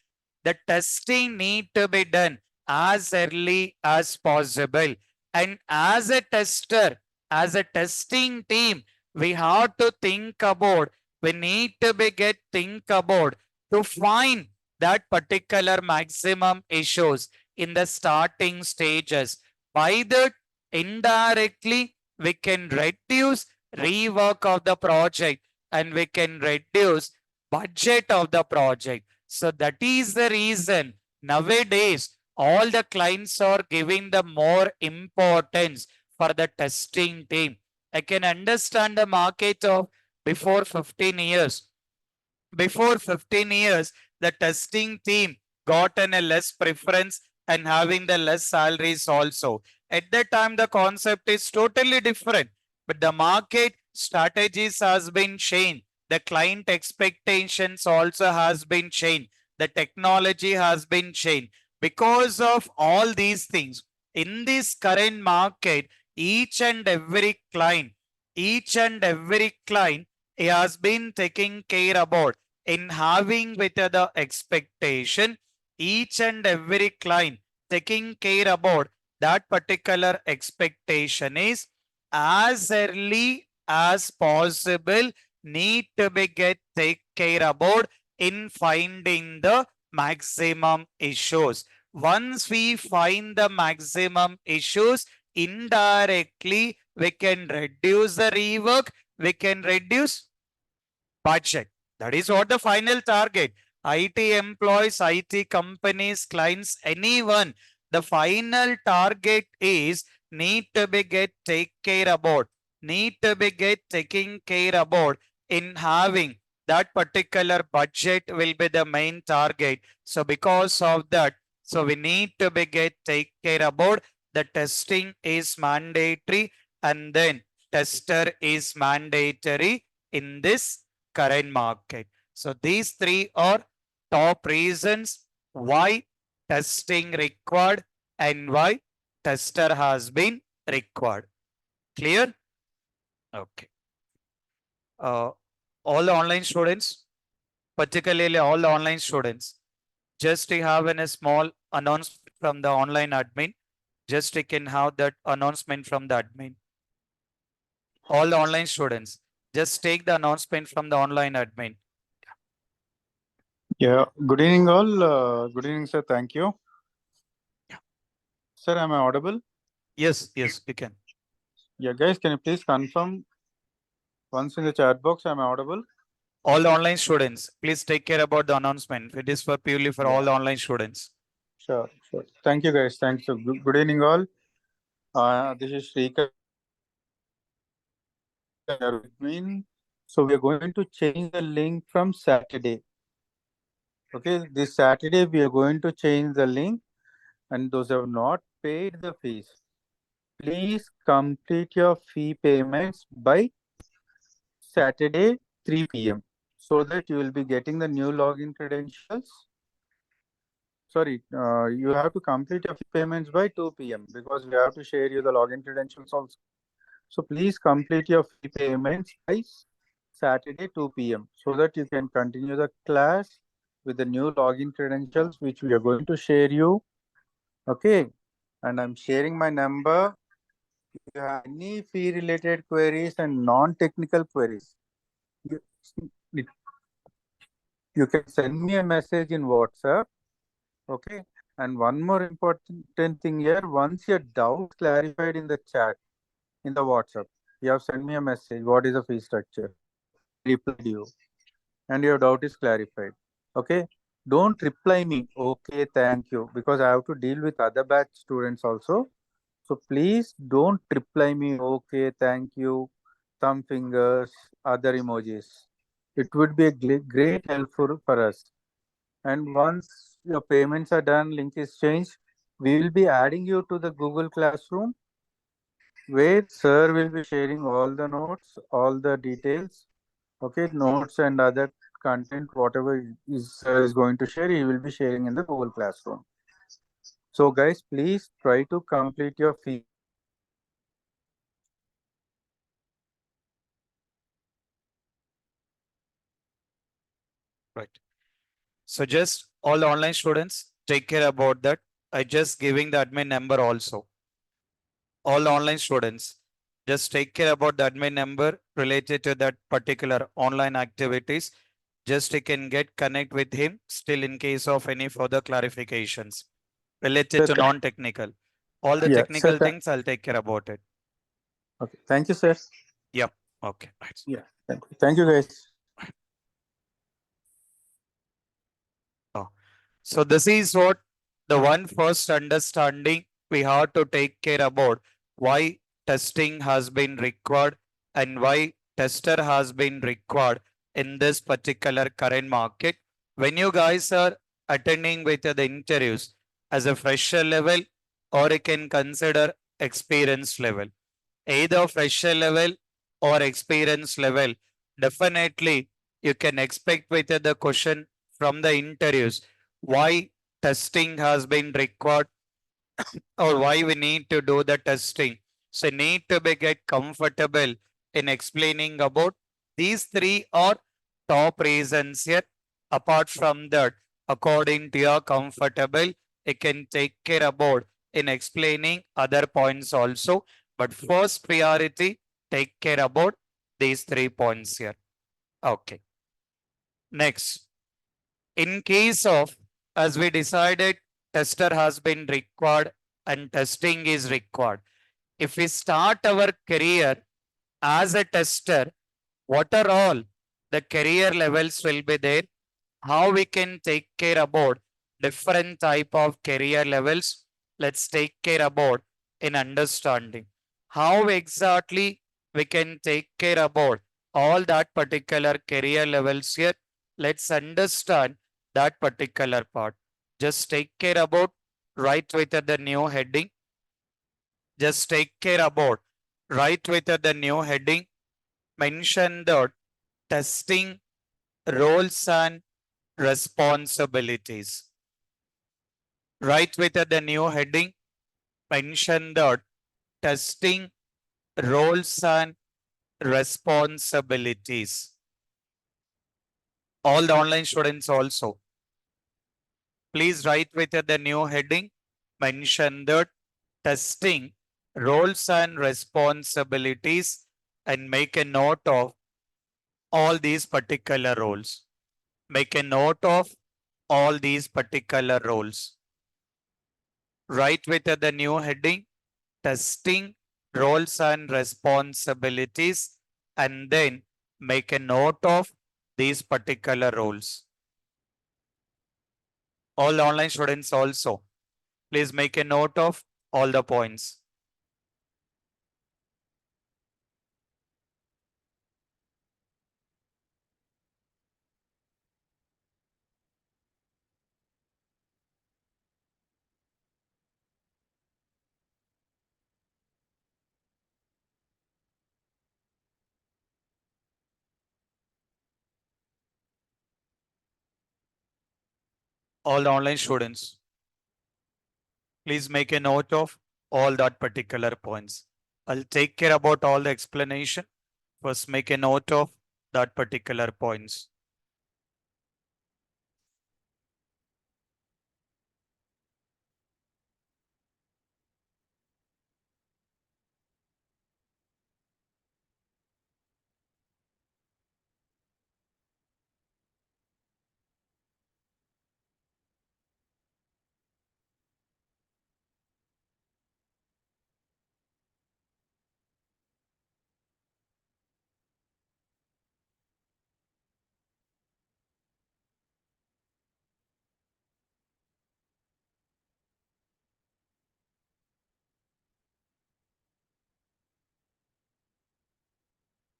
the testing need to be done as early as possible. And as a tester, as a testing team, we have to think about, we need to be get think about to find that particular maximum issues in the starting stages. By that, indirectly, we can reduce rework of the project and we can reduce budget of the project. So that is the reason nowadays all the clients are giving the more importance for the testing team. I can understand the market of before 15 years. Before 15 years, the testing team gotten a less preference and having the less salaries also. At that time, the concept is totally different, but the market strategies has been changed. The client expectations also has been changed. The technology has been changed. Because of all these things, in this current market, each and every client has been taking care about in having with the expectation, each and every client taking care about that particular expectation is as early as possible need to be get take care about in finding the maximum issues. Once we find the maximum issues, indirectly we can reduce the rework, we can reduce budget. That is what the final target. IT employees, IT companies, clients, anyone. The final target is need to be get take care about, need to be get taking care about in having that particular budget will be the main target. So because of that, so we need to be get take care about the testing is mandatory and then tester is mandatory in this current market. So these three are top reasons why testing required and why tester has been required. Clear? Okay. All the online students, particularly all the online students, just to have a small announcement from the online admin. Just you can have that announcement from the admin. All the online students, just take the announcement from the online admin. Yeah, good evening all. Good evening, sir. Thank you. Yeah. Sir, am I audible? Yes, you can. Yeah, guys, can you please confirm once in the chat box, am I audible? All the online students, please take care about the announcement. It is for purely for all the online students. Sure. Thank you, guys. Thanks. So good evening all. This is Shrikar. So we are going to change the link from Saturday. Okay, this Saturday we are going to change the link, and those who have not paid the fees, please complete your fee payments by Saturday 3 p.m. so that you will be getting the new login credentials. Sorry, you have to complete your fee payments by 2 p.m. because we have to share you the login credentials also. So please complete your fee payments by Saturday 2 p.m. so that you can continue the class with the new login credentials which we are going to share you. Okay, and I'm sharing my number. If you have any fee related queries and non-technical queries, you, you can send me a message in WhatsApp. Okay, and one more important thing here, once your doubt clarified in the chat, in the WhatsApp, you have sent me a message, what is the fee structure? I replied you and your doubt is clarified. Okay, don't reply me, okay, thank you, because I have to deal with other batch students also. So please don't reply me, okay, thank you, thumb fingers, other emojis. It would be a great help for us. And once your payments are done, link is changed, we will be adding you to the Google Classroom where sir will be sharing all the notes, all the details, okay, notes and other content, whatever is sir is going to share, he will be sharing in the Google Classroom. So guys, please try to complete your fee. Right. So just all online students take care about that. I just giving the admin number also. All online students just take care about the admin number related to that particular online activities. Just you can get connect with him still in case of any further clarifications related Sir, to non-technical. All the yeah, sir. technical things I'll take care about it. Okay, thank you, sir. Yep. Okay. Right. Yeah, thank you, guys. Oh. So this is what the one first understanding we have to take care about why testing has been required and why tester has been required in this particular current market. When you guys are attending with the interviews as a fresher level or you can consider experience level, either fresher level or experience level, definitely you can expect with the question from the interviews why testing has been required or why we need to do the testing. So need to be get comfortable in explaining about these three or top reasons here. Apart from that, according to your comfortable, you can take care about in explaining other points also. But first priority, take care about these 3 points here. Okay. Next, in case of, as we decided, tester has been required and testing is required. If we start our career as a tester, what are all the career levels will be there? How we can take care about different type of career levels? Let's take care about in understanding. How exactly we can take care about all that particular career levels here? Let's understand that particular part. Just take care about right with the new heading. Just take care about right with the new heading. Mention the testing roles and responsibilities. Right with the new heading. Mention the testing roles and responsibilities. All the online students also. Please write with the new heading. Mention the testing roles and responsibilities and make a note of all these particular roles. Make a note of all these particular roles. Write with the new heading, testing roles and responsibilities, and then make a note of these particular roles. All online students also, please make a note of all the points. All the online students, please make a note of all that particular points. I'll take care about all the explanation. First, make a note of that particular points.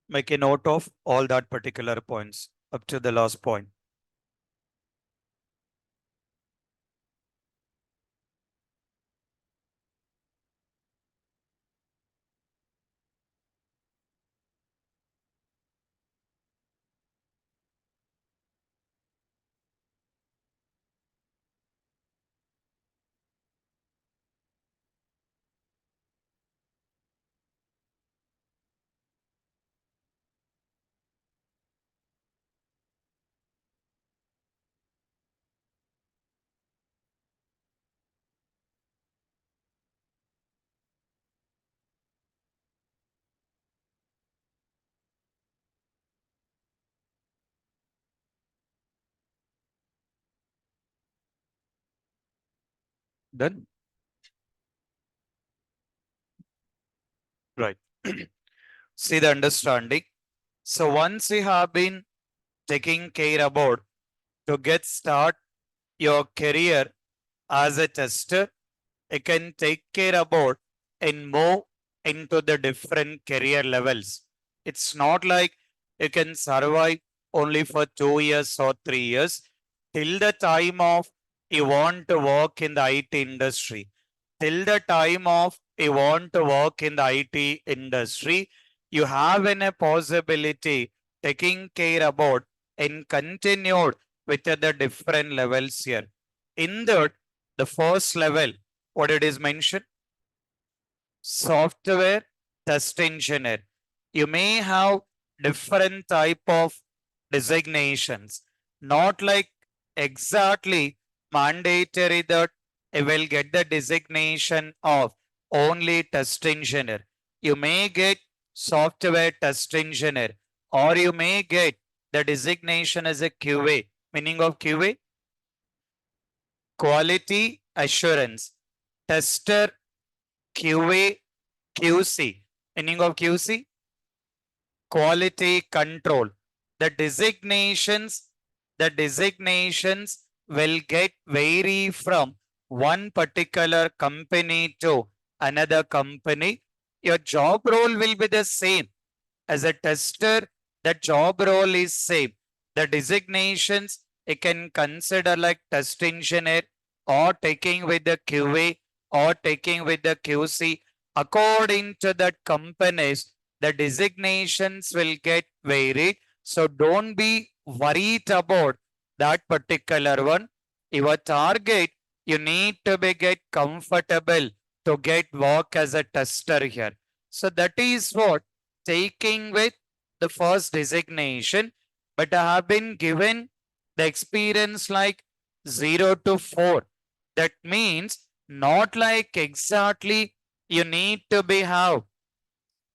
Make a note of all that particular points up to the last point. Done? Right. See the understanding. So once you have been taking care about to get start your career as a tester, you can take care about and move into the different career levels. It's not like you can survive only for 2 years or 3 years till the time of you want to work in the IT industry. Till the time of you want to work in the IT industry, you have a possibility taking care about and continued with the different levels here. In that, the first level, what it is mentioned, software test engineer. You may have different type of designations, not like exactly mandatory that you will get the designation of only test engineer. You may get software test engineer, or you may get the designation as a QA. Meaning of QA, quality assurance tester, QA, QC. Meaning of QC, quality control. The designations, the designations will get vary from one particular company to another company. Your job role will be the same. As a tester, the job role is same. The designations you can consider like test engineer or taking with the QA or taking with the QC. According to the companies, the designations will get varied. So don't be worried about that particular one. Your target, you need to be get comfortable to get work as a tester here. So that is what taking with the first designation, but I have been given the experience like 0 to 4. That means not like exactly you need to be have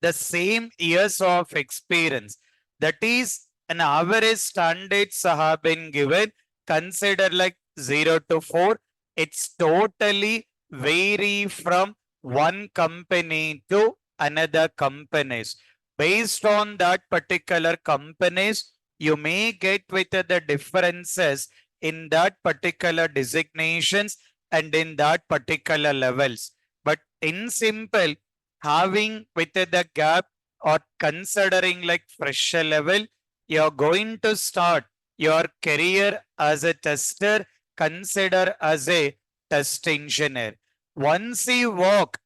the same years of experience. That is an average standards have been given. Consider like 0 to 4. It's totally vary from one company to another companies. Based on that particular companies, you may get with the differences in that particular designations and in that particular levels. But in simple, having with the gap or considering like fresher level, you're going to start your career as a tester, consider as a test engineer. Once you work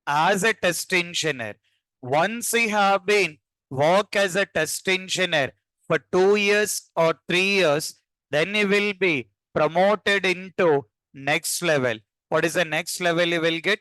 as a test engineer, once you have been work as a test engineer for 2 years or 3 years, then you will be promoted into next level. What is the next level you will get?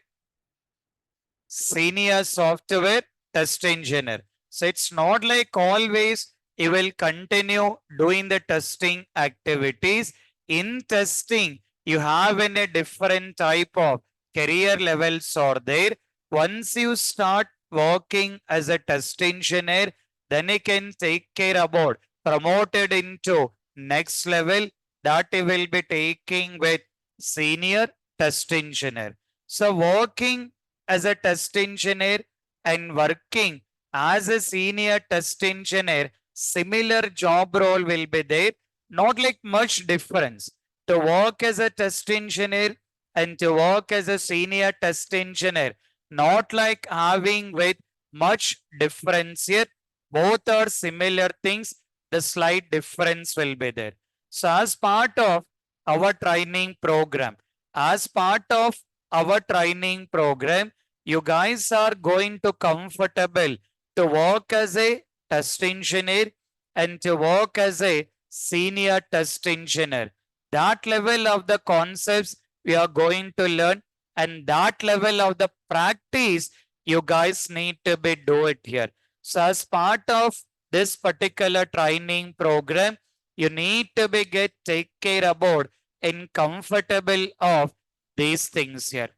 Senior software test engineer. So it's not like always you will continue doing the testing activities. In testing, you have in a different type of career levels are there. Once you start working as a test engineer, then you can take care about promoted into next level that you will be taking with senior test engineer. So working as a test engineer and working as a senior test engineer, similar job role will be there, not like much difference. To work as a test engineer and to work as a senior test engineer, not like having with much difference here. Both are similar things. The slight difference will be there. So as part of our training program, as part of our training program, you guys are going to comfortable to work as a test engineer and to work as a senior test engineer. That level of the concepts we are going to learn, and that level of the practice you guys need to be do it here. So as part of this particular training program, you need to be get take care about and comfortable of these things here.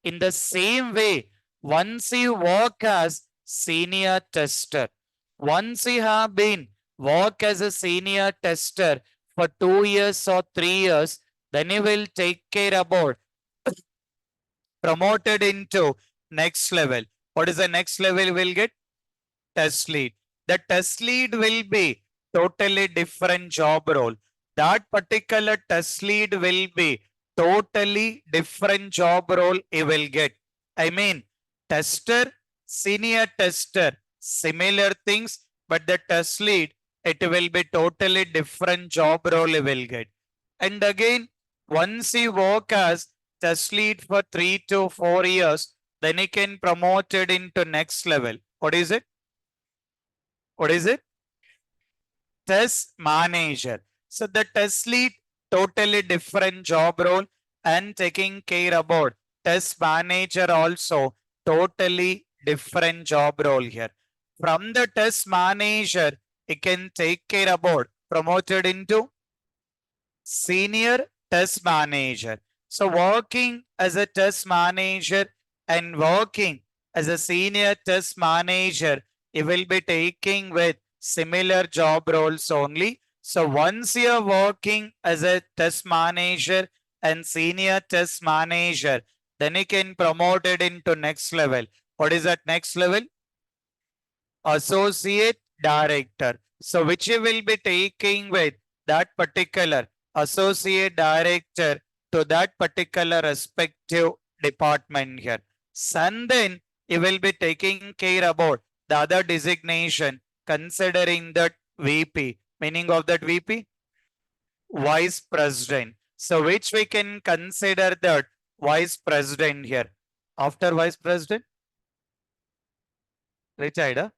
In the same way, once you work as senior tester, once you have been work as a senior tester for 2 years or 3 years, then you will take care about promoted into next level. What is the next level you will get? Test lead. The test lead will be totally different job role. That particular test lead will be totally different job role you will get. I mean, tester, senior tester, similar things, but the test lead, it will be totally different job role you will get. And again, once you work as test lead for 3 to 4 years, then you can promote it into next level. What is it? What is it? Test manager. So the test lead, totally different job role, and taking care about test manager also totally different job role here. From the test manager, you can take care about promoted into senior test manager. So working as a test manager and working as a senior test manager, you will be taking with similar job roles only. So once you are working as a test manager and senior test manager, then you can promote it into next level. What is that next level? Associate director. So which you will be taking with that particular associate director to that particular respective department here. And then you will be taking care about the other designation considering that VP. Meaning of that VP? Vice President. So which we can consider that Vice President here. After Vice President? Retired,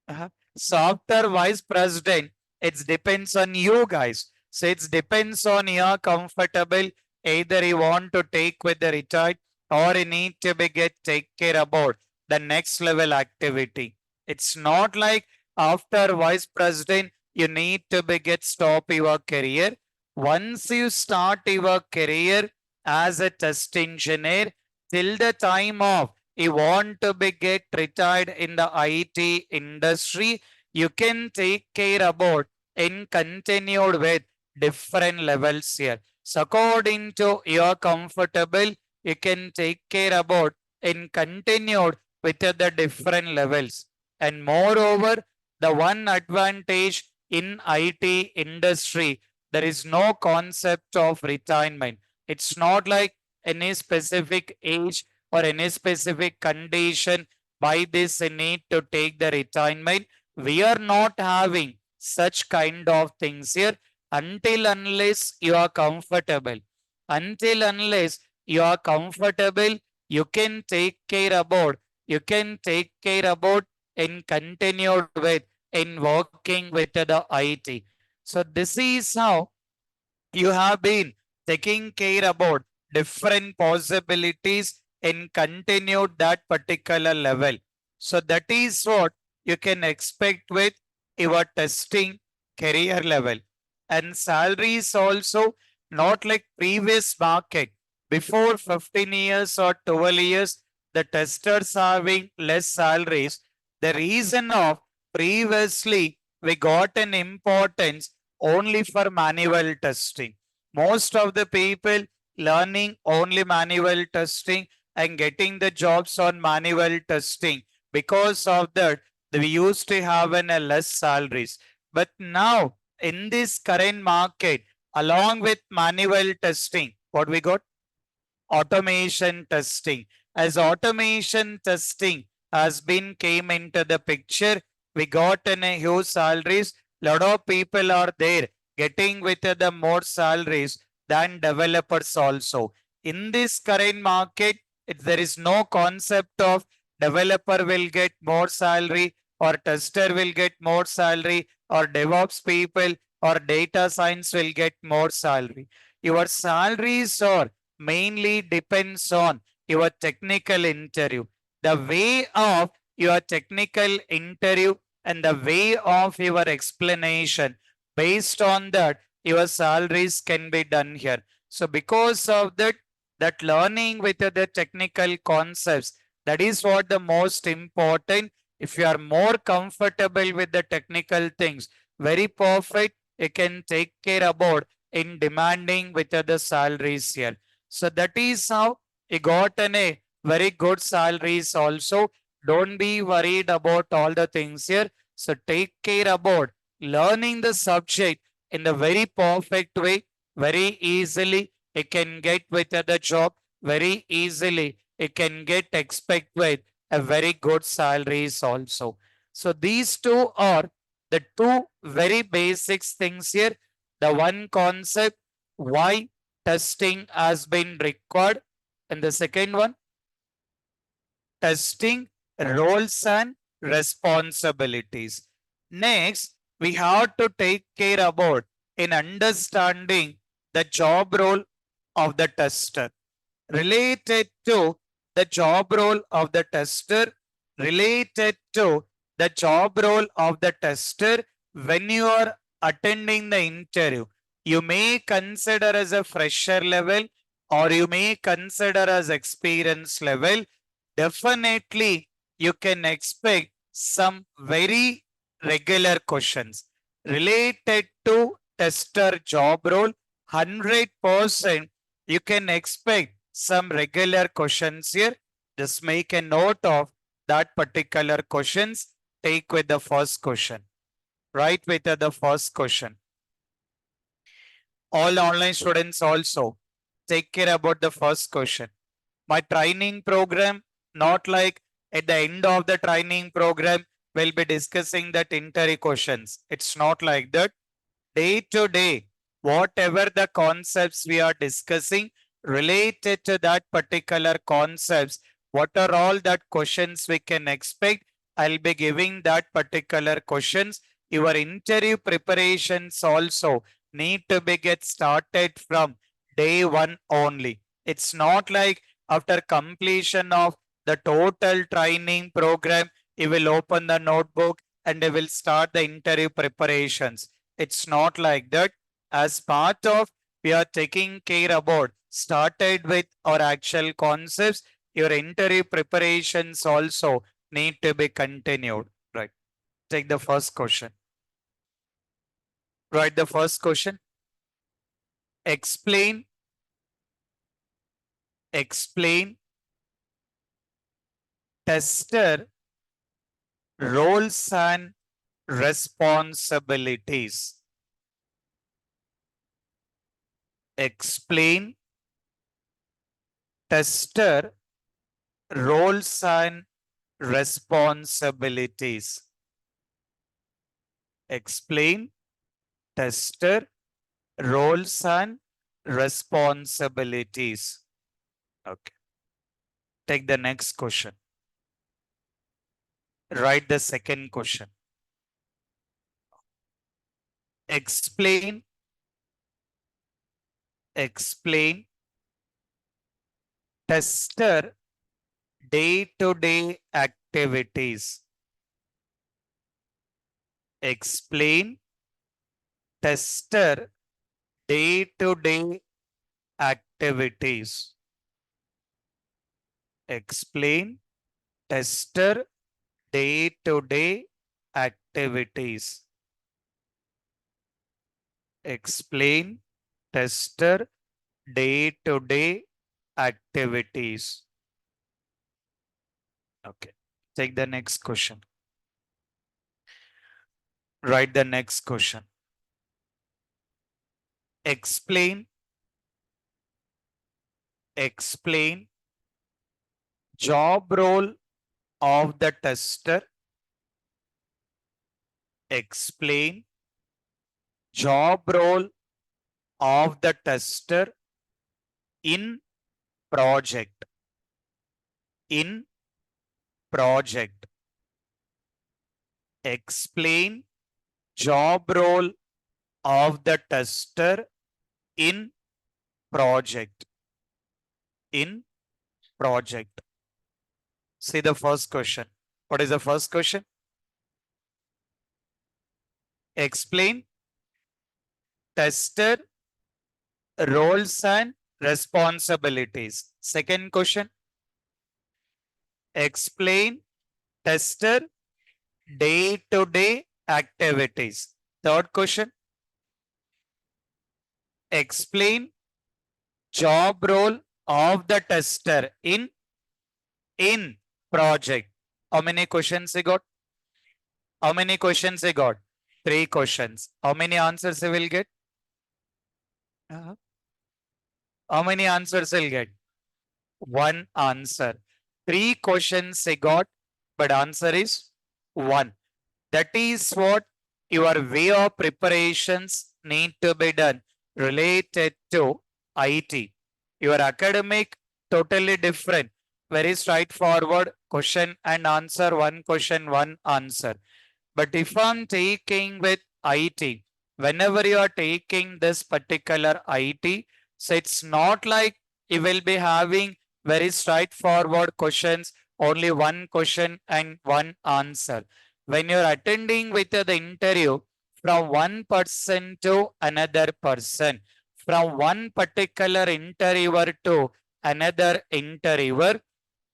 huh? So after vice president, it depends on you guys. So it depends on your comfortable. Either you want to take with the retired or you need to be get take care about the next level activity. It's not like after vice president, you need to be get stop your career. Once you start your career as a test engineer, till the time of you want to be get retired in the IT industry, you can take care about in continued with different levels here. So according to your comfortable, you can take care about in continued with the different levels. And moreover, the one advantage in IT industry, there is no concept of retirement. It's not like any specific age or any specific condition by this need to take the retirement. We are not having such kind of things here until unless you are comfortable. Until unless you are comfortable, you can take care about, you can take care about in continued with in working with the IT. So this is how you have been taking care about different possibilities and continued that particular level. So that is what you can expect with your testing career level. And salaries also not like previous market. Before 15 years or 12 years, the testers having less salaries. The reason of previously we got an importance only for manual testing. Most of the people learning only manual testing and getting the jobs on manual testing. Because of that, we used to have a less salaries. But now in this current market, along with manual testing, what we got? Automation testing. As automation testing has been came into the picture, we got in a huge salaries. Lot of people are there getting with the more salaries than developers also. In this current market, there is no concept of developer will get more salary or tester will get more salary or DevOps people or data science will get more salary. Your salaries are mainly depends on your technical interview. The way of your technical interview and the way of your explanation, based on that, your salaries can be done here. So because of that, that learning with the technical concepts, that is what the most important. If you are more comfortable with the technical things, very perfect, you can take care about in demanding with the salaries here. So that is how he got a very good salaries also. Don't be worried about all the things here. So take care about learning the subject in the very perfect way, very easily. You can get with the job very easily. You can get expect with a very good salaries also. So these two are the two very basics things here. The one concept why testing has been required. And the second one, testing roles and responsibilities. Next, we have to take care about in understanding the job role of the tester. Related to the job role of the tester, related to the job role of the tester when you are attending the interview. You may consider as a fresher level or you may consider as experience level. Definitely, you can expect some very regular questions related to tester job role. 100% you can expect some regular questions here. Just make a note of that particular questions. Take with the first question. Right with the first question. All online students also take care about the first question. My training program, not like at the end of the training program, we'll be discussing that interview questions. It's not like that. Day to day, whatever the concepts we are discussing related to that particular concepts, what are all that questions we can expect, I'll be giving that particular questions. Your interview preparations also need to be get started from day one only. It's not like after completion of the total training program, you will open the notebook and you will start the interview preparations. It's not like that. As part of we are taking care about started with our actual concepts, your interview preparations also need to be continued. Right. Take the first question. Write the first question. Explain tester roles and responsibilities. Explain tester roles and responsibilities. Explain tester roles and responsibilities. Okay. Take the next question. Write the second question. Explain tester day-to-day activities. Explain tester day-to-day activities. Explain tester day-to-day activities. Explain tester day-to-day activities. Okay. Take the next question. Write the next question. Explain job role of the tester. Explain job role of the tester in project. In project. Explain job role of the tester in project. In project. See the first question. What is the first question? Explain tester roles and responsibilities. Second question. Explain tester day-to-day activities. Third question. Explain job role of the tester in project. How many questions he got? How many questions he got? 3 questions. How many answers he will get? How many answers he'll get? 1 answer. 3 questions he got, but answer is 1. That is what your way of preparations need to be done related to IT. Your academic totally different. Very straightforward question and answer, 1 question, 1 answer. But if I'm taking with IT, whenever you are taking this particular IT, so it's not like you will be having very straightforward questions, only 1 question and 1 answer. When you're attending with the interview from 1 person to another person, from one particular interviewer to another interviewer,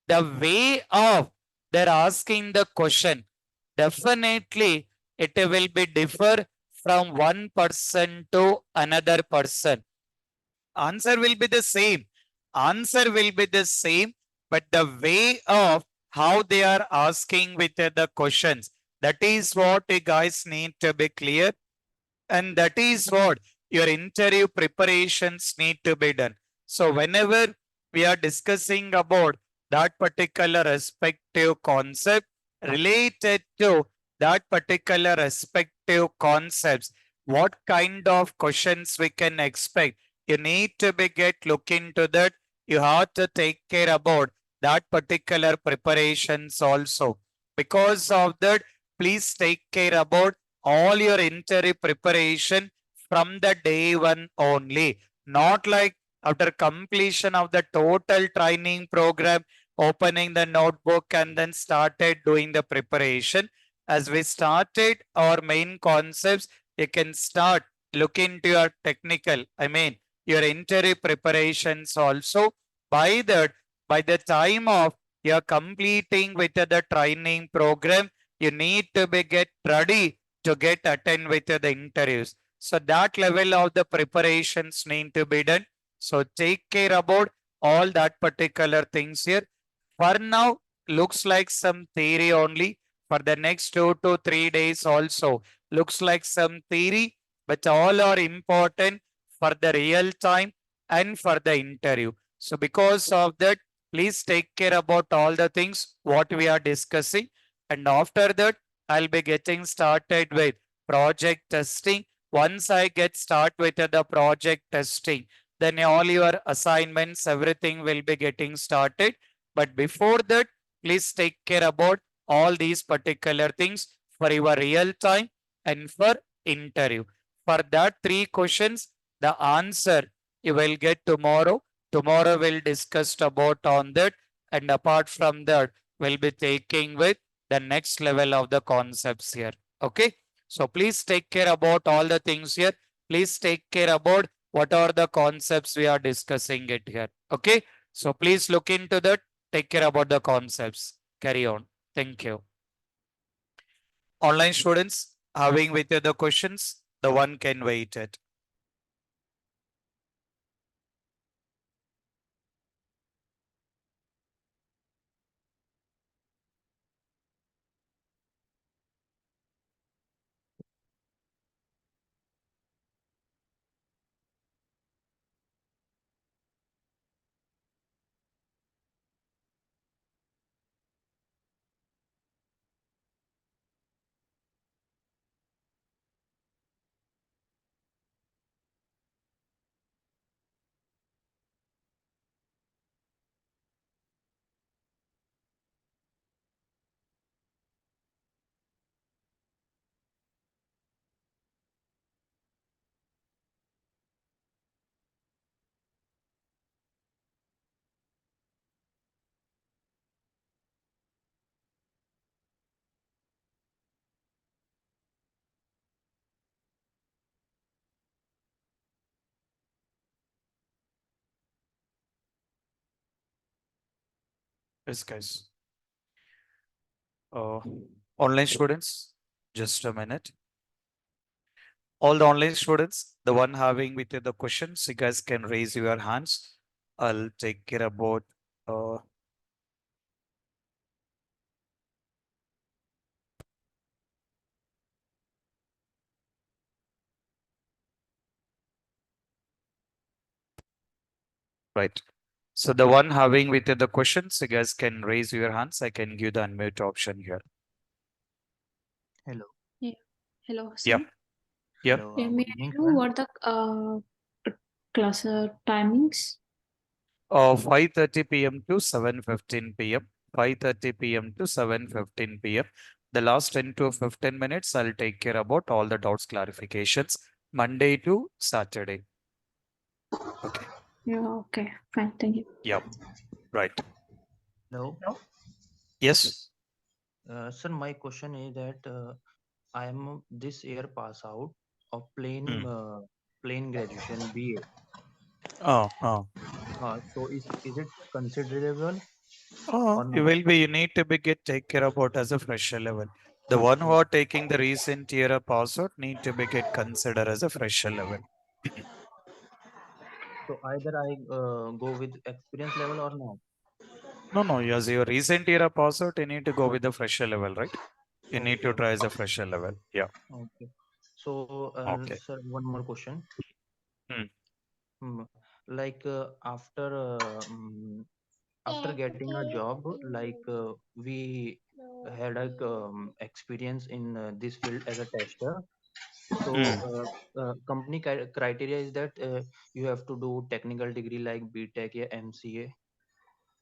the way of they're asking the question, definitely it will be differ from one person to another person. Answer will be the same. Answer will be the same, but the way of how they are asking with the questions, that is what you guys need to be clear. And that is what your interview preparations need to be done. So whenever we are discussing about that particular respective concept related to that particular respective concepts, what kind of questions we can expect, you need to be get look into that. You have to take care about that particular preparations also. Because of that, please take care about all your interview preparation from the day 1 only. Not like after completion of the total training program, opening the notebook and then started doing the preparation. As we started our main concepts, you can start look into your technical, your interview preparations also. By that, by the time of you're completing with the training program, you need to be get ready to get attend with the interviews. So that level of the preparations need to be done. So take care about all that particular things here. For now, looks like some theory only. For the next 2 to 3 days also, looks like some theory, but all are important for the real time and for the interview. So because of that, please take care about all the things what we are discussing. And after that, I'll be getting started with project testing. Once I get start with the project testing, then all your assignments, everything will be getting started. But before that, please take care about all these particular things for your real time and for interview. For that 3 questions, the answer you will get tomorrow. Tomorrow we'll discuss about on that. And apart from that, we'll be taking with the next level of the concepts here. Okay. So please take care about all the things here. Please take care about what are the concepts we are discussing it here. Okay. So please look into that. Take care about the concepts. Carry on. Thank you. Online students having with you the questions, the one can wait it. Yes, guys. Uh, Online students, just a minute. All the online students, the one having with you the questions, you guys can raise your hands. I'll take care about uh, right. So the one having with you the questions, you guys can raise your hands. I can give the unmute option here. Hello. Yeah. Hello, Yeah, sir. yeah. Hello. May Good I evening, know sir. what the class timings? 5:30 p.m. to 7:15 p.m. 5:30 p.m. to 7:15 p.m. The last 10 to 15 minutes, I'll take care about all the doubts clarifications. Monday to Saturday. Okay. Yeah, okay, fine, thank you. Yep. Right. Hello. Yes. Sir, my question is that I am this year pass out of Hmm. plain graduation BA. Oh. So is it considerable Oh, or you not? will be, you need to be get take care about as a fresher level. The one who Oh, are taking the recent year of password need to be get considered as a fresher level. so either I go with experience level or not. No, as your recent year of password, you need to go with the fresher level, right? You need Okay, to try okay, as a fresher level. Yeah. okay. So, Okay. sir, one more question. Hmm. Hmm, like after getting a job, like we had a experience in this field as a tester. So Hmm. company criteria is that you have to do technical degree like BTech or MCA.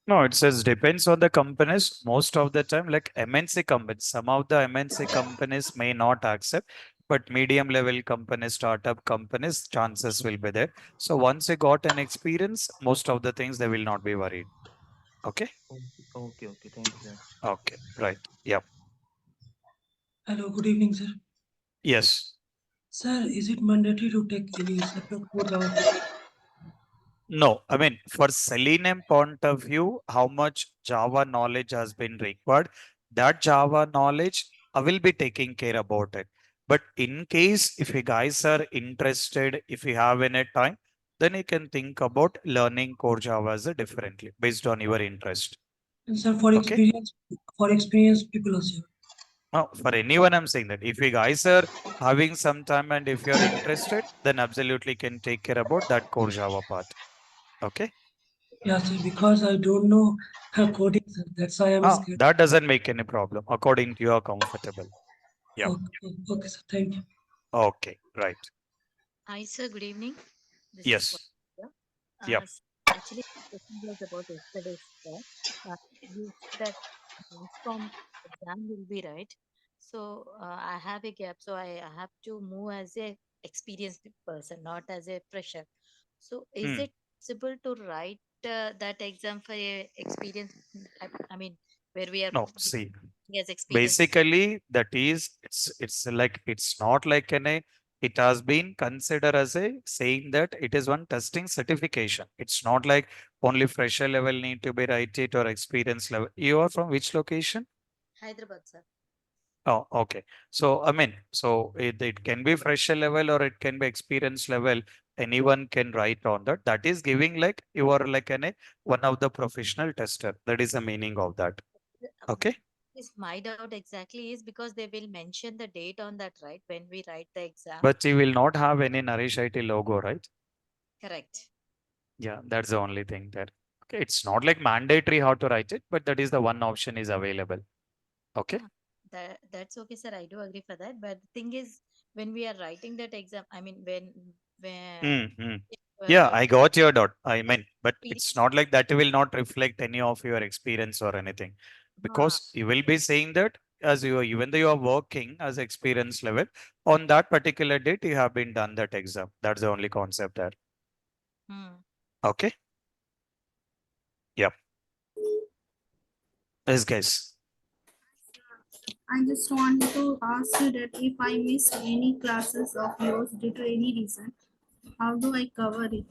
No, it says depends on the companies. Most of the time, like MNC companies, some of the MNC companies may not accept, but medium level companies, startup companies, chances will be there. So once you got an experience, most of the things they will not be worried. Okay. Okay, okay, okay. Thank you, sir. Okay. Right. Yep. Hello, good evening, sir. Yes. Sir, is it mandatory to take any separate course or No, I mean, for Selenium point of view, how much Java knowledge has been required, that Java knowledge, I will be taking care about it. But in case if you guys are interested, if you have any time, then you can think about learning core Java as a differently based on your interest. and sir Okay. for experienced people also? Now, for anyone, I'm saying that if you guys are having some time and if you're interested, then absolutely can take care about that core Java part. Okay. Yes, sir, because I don't know how coding, sir. That's why I'm Ah, scared. that doesn't make any problem according to your comfortable. Yeah. Okay, okay, sir. Thank you. Okay. Right. Hi, sir. Good evening. This is Yes. Vanessa. Yep. Actually, the question was about yesterday, sir. You said that next from exam will be right. So I have a gap, so I have to move as a experienced person, not as a fresher. So is Hmm. it possible to write that exam for a experience? I mean, where we are. No, see. Yes, experience. Basically, that is, it's not like it has been considered as a saying that it is one testing certification. It's not like only fresher level need to be write it or experience level. You are from which location? Hyderabad, sir. Oh, okay. So, I mean, so it can be fresher level or it can be experience level. Anyone can write on that. That is giving like you are like one of the professional tester. That is the meaning of that. Okay. Is my doubt exactly is because they will mention the date on that, right? When we write the exam. But you will not have any Naresh IT logo, right? Correct. Yeah, that's the only thing there. Okay, it's not like mandatory how to write it, but that is the one option is available. Okay. That's okay, sir. I do agree for that. But the thing is, when we are writing that exam, I mean, Mm-hmm. Yeah, uh, I got your dot. I mean, but we, it's not like that will not reflect any of your experience or anything, uh, because you will be saying that as you are, even though you are working as experience level on that particular date, you have been done that exam. That's the only concept there. hmm. Okay. Yep. Yes, guys. I just want to ask you that if I miss any classes of yours due to any reason, how do I cover it?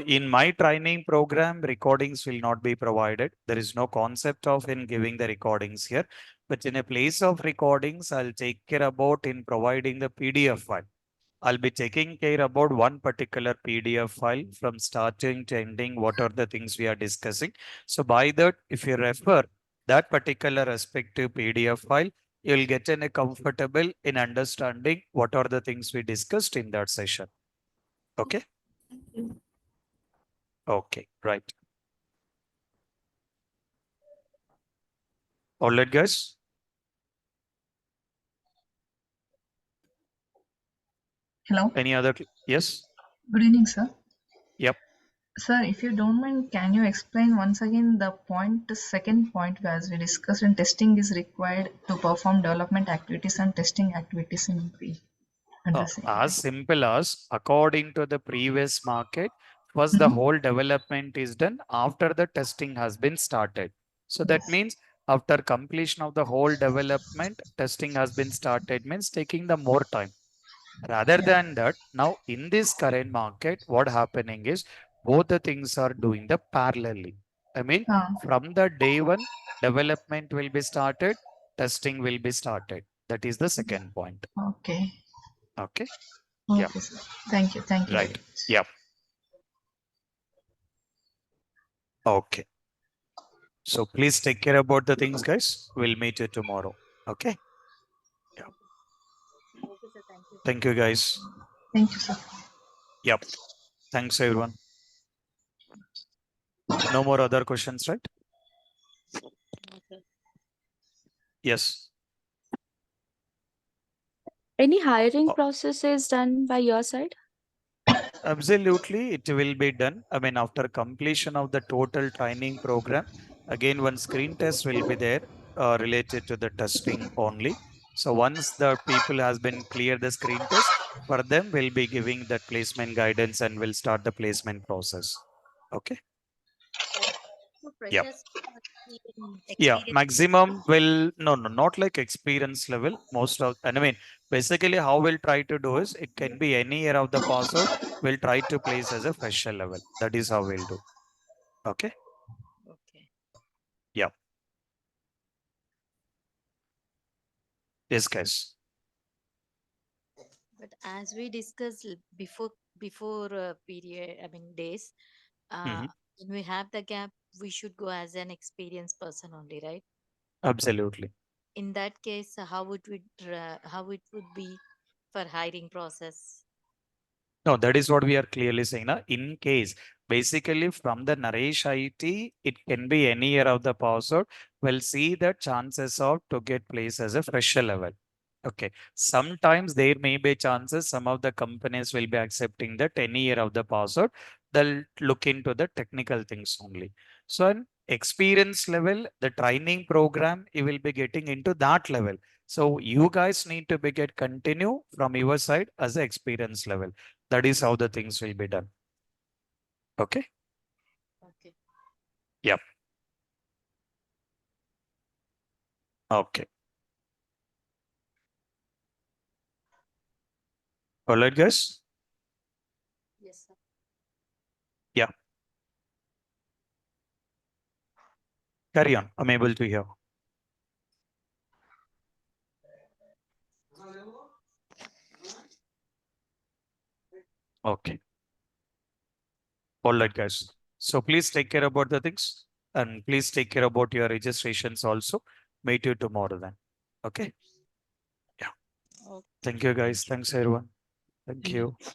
In my training program, recordings will not be provided. There is no concept of in giving the recordings here. But in a place of recordings, I'll take care about in providing the PDF file. I'll be taking care about one particular PDF file from starting to ending, what are the things we are discussing. So by that, if you refer that particular respective PDF file, you'll get in a comfortable in understanding what are the things we discussed in that session. Okay. Thank you. Okay, right. All right, guys. Hello. Any other? Yes. Good evening, sir. Yep. Sir, if you don't mind, can you explain once again the second point as we discussed in testing is required to perform development activities and testing activities in the under same. As simple as according to the previous market, first the Mhm. whole development is done after the testing has been started. So that means after completion of the whole development, testing has been started means taking the more time. Rather Yeah. than that, now in this current market, what happening is both the things are doing the parallelly. I mean, Ah, from the day one, development will be started, testing will be started. That is the second point. okay. Okay. Yeah. Okay, sir. Thank you. Thank you very Right. much. Yeah. Okay. So please take care about the things, guys. We'll meet you tomorrow. Okay. Yeah. Okay, sir. Thank you. Thank you, guys. Thank you, sir. Yep. Thanks, everyone. No more other questions, right? Okay. Yes. Any hiring Oh, process is done by your side? absolutely. It will be done. I mean, after completion of the total training program, again, one screen test will be there related to the testing only. So once the people has been clear the screen test, for them we'll be giving that placement guidance and we'll start the placement process. Okay. So Yep. freshers Yeah, experience. maximum will no, not like experience level. Most of, and I mean, basically, how we'll try to do is it can be any year of the password. We'll try to place as a fresher level. That is how we'll do. Okay. Okay. Yeah. Yes, guys. But as we discussed before period, I mean days, Hmm. when we have the gap, we should go as an experienced person only, right? Absolutely. In that case, how it would be for hiring process? No, that is what we are clearly saying. Now, in case, basically from the Naresh IT, it can be any year of the password. We'll see the chances of to get placed as a fresher level. Okay. Sometimes there may be chances some of the companies will be accepting that any year of the password. They'll look into the technical things only. So an experience level, the training program, you will be getting into that level. So you guys need to be get continue from your side as a experience level. That is how the things will be done. Okay. Okay. Yep. Okay. All right, guys. Yes, sir. Yeah. Carry on. I'm able to hear. Okay. All right, guys. So please take care about the things and please take care about your registrations also. Meet you tomorrow then. Okay. Yeah. Okay. Thank you, guys. Thanks, everyone. Thank Thank you. you.